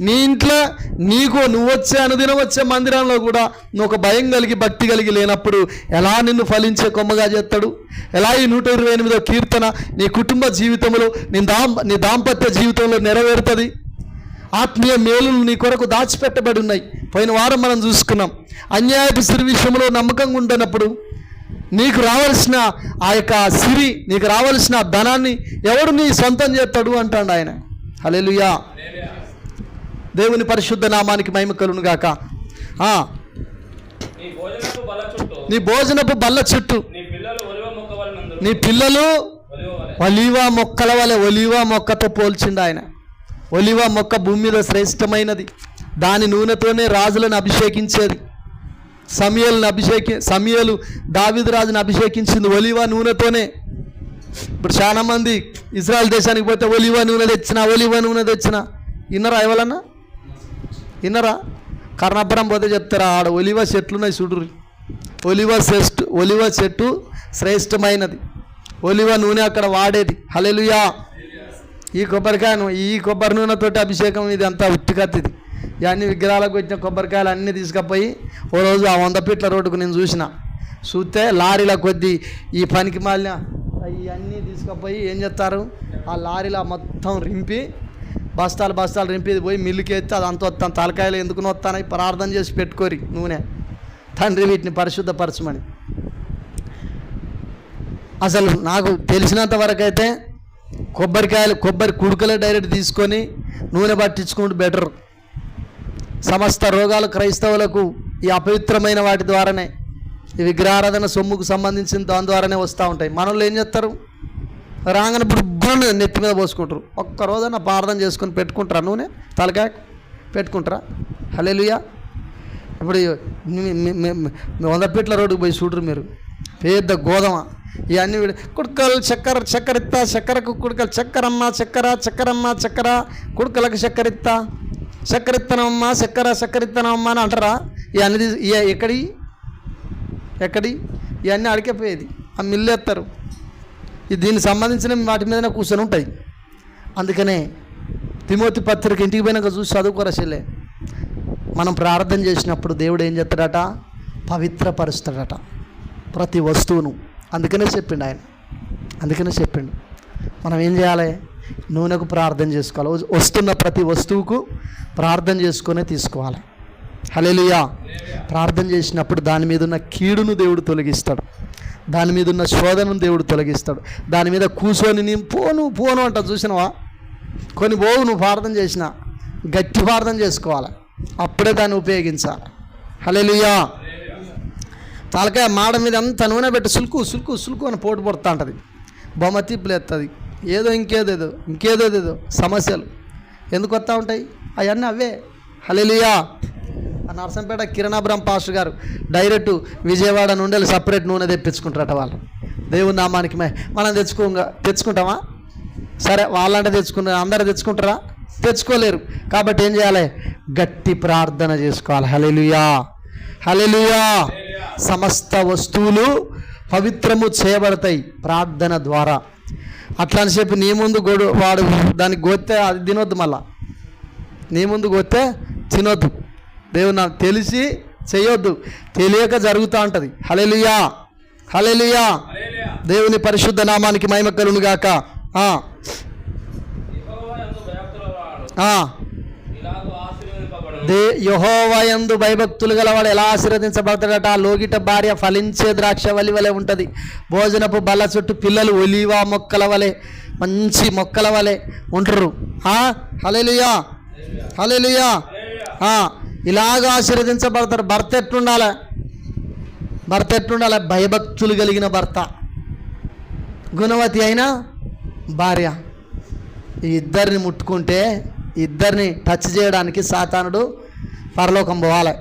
నీ ఇంట్లో నువ్వు వచ్చే అనుదినం వచ్చే మందిరంలో కూడా నువ్వు ఒక భయం కలిగి భక్తి కలిగి లేనప్పుడు ఎలా నిన్ను ఫలించే కొమ్మగా చేస్తాడు? ఎలా ఈ 128వ కీర్తన నీ కుటుంబ జీవితంలో నీ దాంపత్య జీవితంలో నెరవేరుతుంది? ఆత్మీయ మేలులు నీ కొరకు దాచిపెట్టబడి ఉన్నాయి. పోయిన వారం మనం చూసుకున్నాం. అన్యాయపు సిరి విషయంలో నమ్మకంగా ఉండనప్పుడు నీకు రావాల్సిన ఆ యొక్క సిరి, నీకు రావాల్సిన ధనాన్ని ఎవడు నీ సొంతం చేస్తాడు అంటాడు ఆయన. హల్లెలూయా. దేవుని పరిశుద్ధ నామానికి మహిమ కలుగును గాక. నీ భోజనపు బల్ల చుట్టూ నీ పిల్లలు ఒలీవ మొక్కల వలె, ఒలీవ మొక్కతో పోల్చిండు ఆయన. ఒలీవ మొక్క భూమి మీద శ్రేష్టమైనది. దాని నూనెతోనే రాజులను అభిషేకించేది. సమూయేలు దావీదు రాజును అభిషేకించింది ఒలీవ నూనెతోనే. ఇప్పుడు చాలామంది ఇజ్రాయెల్ దేశానికి పోతే ఒలీవ నూనె తెచ్చిన విన్నరా? ఎవరన్నా విన్నరా? కర్ణాపురం పోతే చెప్తారా, ఆడ ఒలీవ చెట్లున్నాయి చూడుర్రి, ఒలివ చెట్టు శ్రేష్టమైనది. ఒలివ నూనె అక్కడ వాడేది. హల్లెలూయా. ఈ కొబ్బరి నూనెతోటి అభిషేకం ఇది అంతా ఉట్టికత్తిది. ఇవన్నీ విగ్రహాలకు వచ్చిన కొబ్బరికాయలు అన్నీ తీసుకుపోయి ఓ రోజు ఆ 100 ఫీట్ల రోడ్డుకు నేను చూస్తే లారీల కొద్దీ ఈ పనికి మాలిన ఇవన్నీ తీసుకుపోయి ఏం చేస్తారు, ఆ లారీలో మొత్తం రింపి బస్తాలు రింపి పోయి మిల్లుకి ఎత్తి అది అంత వస్తాను. తలకాయలు ఎందుకు వస్తానని ప్రార్థన చేసి పెట్టుకోరి నూనె. తండ్రి వీటిని పరిశుద్ధపరచమని. అసలు నాకు తెలిసినంత వరకు అయితే కొబ్బరి కుడుకలే డైరెక్ట్ తీసుకొని నూనె పట్టించుకుంటూ బెటర్. సమస్త రోగాలు క్రైస్తవులకు ఈ అపవిత్రమైన వాటి ద్వారానే, ఈ విగ్రహారాధన సొమ్ముకు సంబంధించిన దాని ద్వారానే వస్తూ ఉంటాయి. మనోళ్ళు ఏం చేస్తారు, రాగానే బుబ్బను నెత్తి మీద పోసుకుంటారు. ఒక్క రోజున ప్రార్థన చేసుకొని పెట్టుకుంటారా నూనె, తలకాయ పెట్టుకుంటారా? హల్లెలూయా. ఇప్పుడు 100 ఫీట్ల రోడ్డుకు పోయి చూడరు మీరు, పెద్ద గోధుమ ఇవన్నీ కుడుకలు చక్కెర ఇత్తా, చక్కెరకు కుడుకలు చక్కెరమ్మ చక్కెర కుడుకలకు చక్కెర ఇత్తనమ్మా చక్కెర ఇత్తనమ్మా అని అంటారా? ఇవన్నీ ఎక్కడి ఇవన్నీ అడిగిపోయేది ఆ మిల్లు ఎత్తారు. దీనికి సంబంధించిన వాటి మీదనే కూర్చొని ఉంటాయి. అందుకనే తిమోతి పత్రిక ఇంటికి పోయినాక చూసి చదువుకోరా చెల్లె. మనం ప్రార్థన చేసినప్పుడు దేవుడు ఏం చేస్తాడట, పవిత్రపరుస్తాడట ప్రతి వస్తువును. అందుకనే చెప్పిండు మనం ఏం చేయాలి, నూనెకు ప్రార్థన చేసుకోవాలి. వస్తున్న ప్రతి వస్తువుకు ప్రార్థన చేసుకునే తీసుకోవాలి. హల్లెలూయా. ప్రార్థన చేసినప్పుడు దాని మీద ఉన్న కీడును దేవుడు తొలగిస్తాడు, దాని మీద ఉన్న శోధనను దేవుడు తొలగిస్తాడు. దాని మీద కూర్చొని నేను పోను అంట చూసినవా, కొన్ని పోవు. నువ్వు ప్రార్థన చేసిన గట్టి ప్రార్థన చేసుకోవాలి, అప్పుడే దాన్ని ఉపయోగించాలి. హల్లెలూయా. తలకాయ మాడ మీద అంత నూనె పెట్టి సులుకు అని పోటు పడుతూ ఉంటుంది, బొమ్మ తిప్పులు ఎత్తుంది, ఇంకేదో సమస్యలు ఎందుకు వస్తూ ఉంటాయి, అవన్నీ అవే. హల్లెలూయా. నర్సంపేట కిరణాబ్రహ్మ పాస్టర్ గారు డైరెక్ట్ విజయవాడ నుండి సపరేట్ నూనె తెప్పించుకుంటారట వాళ్ళు. దేవుని నామానికి మనం తెచ్చుకుంటామా? సరే, వాళ్ళంటే అందరూ తెచ్చుకుంటారా? తెచ్చుకోలేరు. కాబట్టి ఏం చేయాలి, గట్టి ప్రార్థన చేసుకోవాలి. హల్లెలూయా. సమస్త వస్తువులు పవిత్రము చేయబడతాయి ప్రార్థన ద్వారా. అట్లా అని చెప్పి నీ ముందు వాడు దానికి గోస్తే అది తినొద్దు, మళ్ళా నీ ముందు గోస్తే తినొద్దు. దేవుడు నాకు తెలిసి చేయొద్దు, తెలియక జరుగుతూ ఉంటుంది. హల్లెలూయా. దేవుని పరిశుద్ధ నామానికి మహిమ కలుగును గాక. యెహోవా యందు భయభక్తులు గలవాడు ఎలా ఆశీర్వదించబడతాడట. లోగిట భార్య ఫలించే ద్రాక్ష వలె ఉంటుంది, భోజనపు బల్ల చుట్టూ పిల్లలు ఒలీవ మొక్కల వలె, మంచి మొక్కల వలె ఉంటారు. హల్లెలూయా. ఇలాగ ఆశీర్వదించబడతారు. భర్త ఎట్లుండాలి, భయభక్తులు కలిగిన భర్త, గుణవతి అయిన భార్య. ఈ ఇద్దరిని ముట్టుకుంటే, ఇద్దరిని టచ్ చేయడానికి సాతానుడు పరలోకం పోవాలి.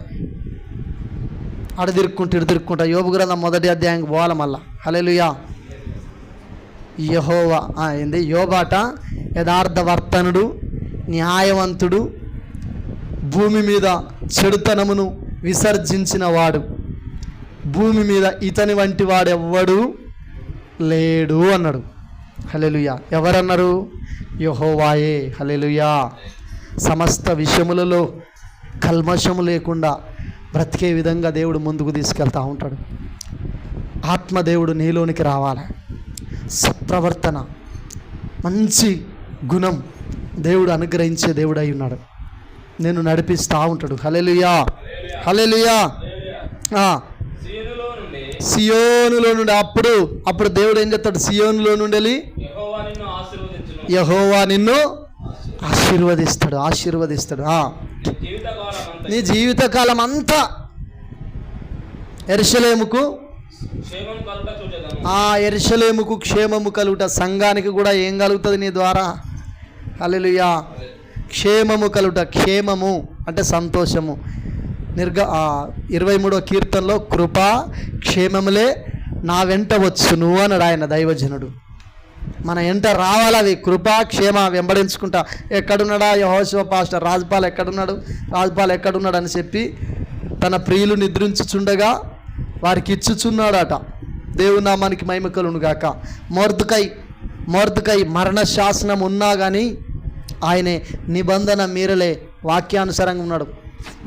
అటు తిరుక్కుంటా యోబు గ్రంథం 1వ అధ్యాయానికి పోవాలి మళ్ళా. హల్లెలూయా. యోబాట యథార్థవర్తనుడు, న్యాయవంతుడు, భూమి మీద చెడుతనమును విసర్జించిన వాడు, భూమి మీద ఇతని వంటి వాడు ఎవ్వడు లేడు అన్నాడు. హల్లెలూయా. ఎవరన్నారు? యెహోవాయే. హల్లెలూయా. సమస్త విషయములలో కల్మషము లేకుండా బ్రతికే విధంగా దేవుడు ముందుకు తీసుకెళ్తూ ఉంటాడు. ఆత్మదేవుడు నీలోనికి రావాలి. సత్ప్రవర్తన, మంచి గుణం దేవుడు అనుగ్రహించే దేవుడు అయి ఉన్నాడు. నేను నడిపిస్తూ ఉంటాడు. హల్లెలూయా. సియోనులో నుండి అప్పుడు దేవుడు ఏం చెప్తాడు, సియోనులో నుండి యెహోవా నిన్ను ఆశీర్వదిస్తాడు. నీ జీవితకాలం అంతా యెరూషలేముకు క్షేమము కలుగుట. సంఘానికి కూడా ఏం కలుగుతుంది నీ ద్వారా? హల్లెలూయా. క్షేమము కలుగుట. క్షేమము అంటే సంతోషము. 23వ కీర్తనలో కృపా క్షేమములే నా వెంట వచ్చును అన్నాడు ఆయన దైవజనుడు. మన వెంట రావాలి అవి, కృపా క్షేమ వెంబడించుకుంటా. ఎక్కడున్నాడా యెహోషువ పాస్టర్, రాజుపాల్ ఎక్కడున్నాడు అని చెప్పి తన ప్రియులు నిద్రించుచుండగా వారికి ఇచ్చుచున్నాడట. దేవుని నామానికి మహిమ కలుగును గాక. మొర్దుకై మరణ శాసనం ఉన్నా కానీ ఆయనే నిబంధన మీరలే వాక్యానుసారంగా ఉన్నాడు.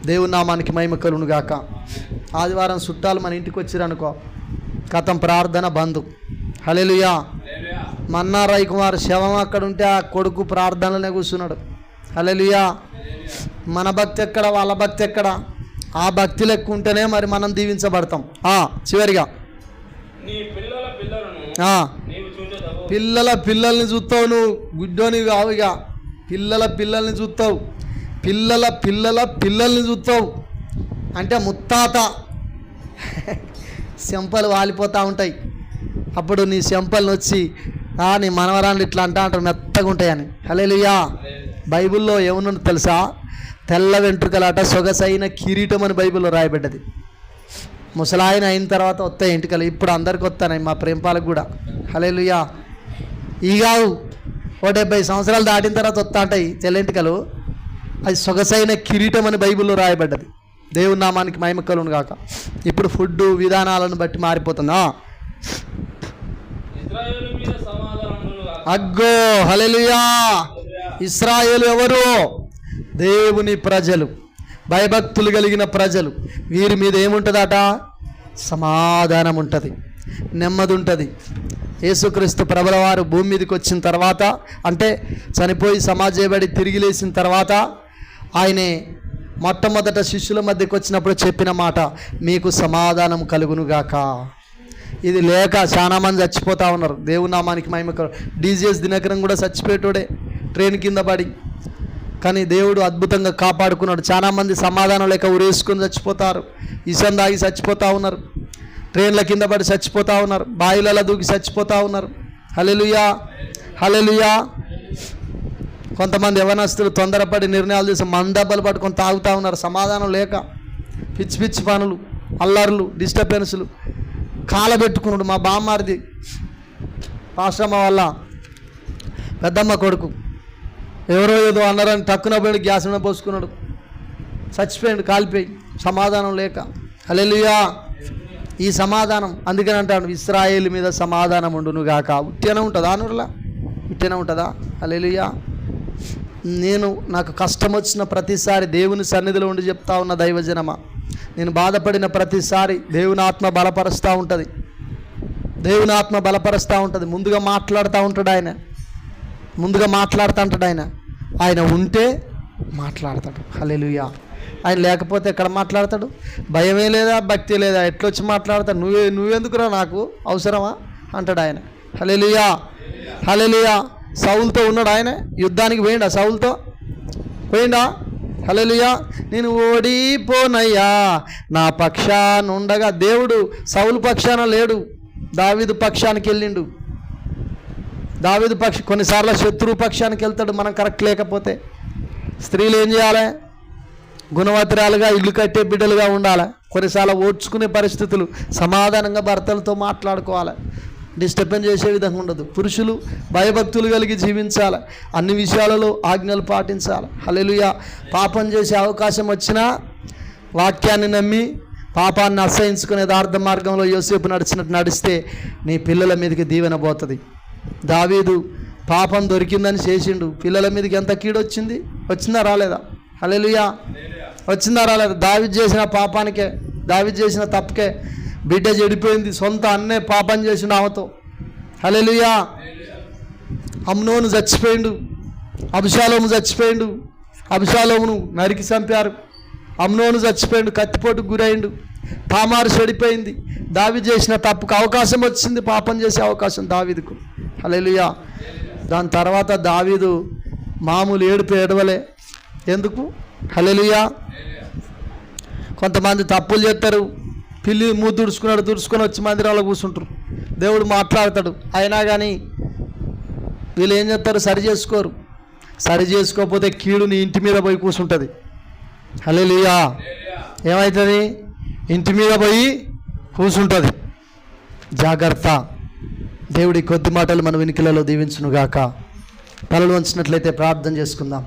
దేవుని నామానికి మహిమ కలుగును గాక. ఆదివారం చుట్టాలు మన ఇంటికి వచ్చిరనుకో, కథం ప్రార్థన బంధు. హల్లెలూయా. మన్నా రవికుమార్ శవం అక్కడ ఉంటే ఆ కొడుకు ప్రార్థనలోనే కూర్చున్నాడు. హల్లెలూయా. మన భక్తి ఎక్కడ, వాళ్ళ భక్తి ఎక్కడ? ఆ భక్తి లెక్క ఉంటేనే మరి మనం దీవించబడతాం. చివరిగా నీ పిల్లల పిల్లలను నీవు చూచెదవు. పిల్లల్ని చూస్తావు, నువ్వు గుడ్డోని కావు. ఇక పిల్లల్ని చూస్తావు, పిల్లల్ని చూస్తావు. అంటే ముత్తాత చెంపలు వాలిపోతూ ఉంటాయి. అప్పుడు నీ చెంపల్ని వచ్చి నీ మనవరాళ్ళు ఇట్లా అంటారు, మెత్తగా ఉంటాయని. హల్లెలూయా. బైబిల్లో ఏమన్నా తెలుసా? తెల్ల వెంట్రుకలాట సొగసైన కిరీటం అని బైబిల్లో రాయబడ్డది. ముసలాయన అయిన తర్వాత వస్తాయి ఎంటుకలు. ఇప్పుడు అందరికి వస్తాయి, మా ప్రేంపాలకు కూడా. హల్లెలూయా. ఈగావు 70 సంవత్సరాలు దాటిన తర్వాత వస్తా ఉంటాయి తెల్లెంటుకలు. అది సొగసైన కిరీటం అని బైబిల్లో రాయబడ్డది. దేవుని నామానికి మహిమ కలుగును గాక. ఇప్పుడు ఫుడ్ విధానాలను బట్టి మారిపోతుందా? ఇశ్రాయేలు మీద సమాధానమును గాక. అగ్గో హల్లెలూయా. ఇశ్రాయేలు ఎవరు? దేవుని ప్రజలు, భయభక్తులు కలిగిన ప్రజలు. వీరి మీద ఏముంటుందట? సమాధానం ఉంటుంది, నెమ్మది ఉంటుంది. యేసుక్రీస్తు ప్రభుల వారు భూమి మీదకి వచ్చిన తర్వాత, అంటే చనిపోయి సమాజేయబడి తిరిగి లేచిన తర్వాత, ఆయనే మొట్టమొదట శిష్యుల మధ్యకి వచ్చినప్పుడు చెప్పిన మాట, మీకు సమాధానం కలుగునుగాక. ఇది లేక చాలామంది చచ్చిపోతూ ఉన్నారు. దేవుని నామానికి మహిమ. డీజీఎస్ దినకరం కూడా చచ్చిపోయేటోడే, ట్రైన్ కింద పడి. కానీ దేవుడు అద్భుతంగా కాపాడుకున్నాడు. చాలామంది సమాధానం లేక ఉరేసుకొని చచ్చిపోతారు, ఇసం దాగి చచ్చిపోతూ ఉన్నారు, ట్రైన్ల కింద పడి చచ్చిపోతూ ఉన్నారు, బాయిలలో దూకి చచ్చిపోతూ ఉన్నారు. హల్లెలూయా. హల్లెలూయా. కొంతమంది యవనస్తులు తొందరపడి నిర్ణయాలు చేసి మందబ్బలు పట్టుకొని తాగుతూ ఉన్నారు, సమాధానం లేక. పిచ్చి పిచ్చి పనులు, అల్లర్లు, డిస్టర్బెన్స్లు. కాలబెట్టుకున్నాడు మా బామ్మారిది, పాస్టమ్మ వల్ల పెద్దమ్మ కొడుకు. ఎవరో ఏదో అన్నారని టక్కున పోయి గ్యాస్ మీద పోసుకున్నాడు, చచ్చిపోయాడు కాలిపోయి, సమాధానం లేక. హల్లెలూయా. ఈ సమాధానం అందుకని అంటాడు, ఇశ్రాయేలు మీద సమాధానం ఉండును గాక. ఉట్టినే ఉంటుందా? అనుర్లా ఉట్టినే ఉంటుందా? హల్లెలూయా. నాకు కష్టం వచ్చిన ప్రతిసారి దేవుని సన్నిధిలో ఉండి చెప్తా ఉన్న దైవజనమా, నేను బాధపడిన ప్రతిసారి దేవుని ఆత్మ బలపరుస్తూ ఉంటుంది. దేవుని ఆత్మ బలపరుస్తూ ఉంటుంది. ముందుగా మాట్లాడుతూ ఉంటాడు ఆయన, ఆయన ఉంటే మాట్లాడతాడు. హల్లెలూయా. ఆయన లేకపోతే ఎక్కడ మాట్లాడతాడు? భయమే లేదా, భక్తి లేదా, ఎట్లొచ్చి మాట్లాడతాడు? నువ్వెందుకురా, నాకు అవసరమా అంటాడు ఆయన. హల్లెలూయా. హల్లెలూయా. సౌలుతో ఉన్నాడు ఆయన, యుద్ధానికి పోయిండా? సౌలుతో పోయిండా? హల్లెలూయా. నేను ఓడిపోనయ్యా నా పక్షాన ఉండగా. దేవుడు సౌలు పక్షాన లేడు, దావీదు పక్షానికి వెళ్ళిండు. దావీదు కొన్నిసార్లు శత్రువు పక్షానికి వెళ్తాడు మనం కరెక్ట్ లేకపోతే. స్త్రీలు ఏం చేయాలి? గుణవతురాలుగా, ఇల్లు కట్టే బిడ్డలుగా ఉండాలి. కొన్నిసార్లు ఓడ్చుకునే పరిస్థితులు, సమాధానంగా భర్తలతో మాట్లాడుకోవాలి, డిస్టర్బెన్స్ చేసే విధంగా ఉండదు. పురుషులు భయభక్తులు కలిగి జీవించాలి, అన్ని విషయాలలో ఆజ్ఞలు పాటించాలి. హల్లెలూయా. పాపం చేసే అవకాశం వచ్చినా వాక్యాన్ని నమ్మి పాపాన్ని అసహించుకునే యథార్థ మార్గంలో యోసేపు నడిచినట్టు నడిస్తే నీ పిల్లల మీదకి దీవెన పోతుంది. దావీదు పాపం దొరికిందని చేసిండు, పిల్లల మీదకి ఎంత కీడొచ్చింది? వచ్చిందా రాలేదా? హల్లెలూయా. వచ్చిందా రాలేదా? దావీదు చేసిన పాపానికే, దావీదు చేసిన తప్పుకే బిడ్డ చెడిపోయింది. సొంత అన్నే పాపం చేసిండు ఆమెతో. హల్లెలూయా. అమ్నోను చచ్చిపోయిండు, అబ్షాలోము చచ్చిపోయిండు, అబ్షాలోమును నరికి చంపారు. అమ్నోను చచ్చిపోయిండు, కత్తిపోటుకు గురైండు. తామారు చెడిపోయింది. దావీదు చేసిన తప్పుకు అవకాశం వచ్చింది, పాపం చేసే అవకాశం దావీదుకు. హల్లెలూయా. దాని తర్వాత దావీదు మామూలు ఏడవలే. ఎందుకు? హల్లెలూయా. కొంతమంది తప్పులు చేస్తారు, పిల్లి తుడుచుకొని వచ్చి మందిరంలో కూర్చుంటారు. దేవుడు మాట్లాడతాడు, అయినా కానీ వీళ్ళు ఏం చేస్తారు? సరి చేసుకోరు. సరి చేసుకోకపోతే కీడు నీ ఇంటి మీద పోయి కూర్చుంటుంది. హల్లెలూయా. ఏమవుతుంది? ఇంటి మీద పోయి కూర్చుంటుంది. జాగ్రత్త. దేవుడి కొద్ది మాటలు మన వెనుకలలో దీవించునుగాక. తలలు వంచినట్లయితే ప్రార్థన చేసుకుందాం.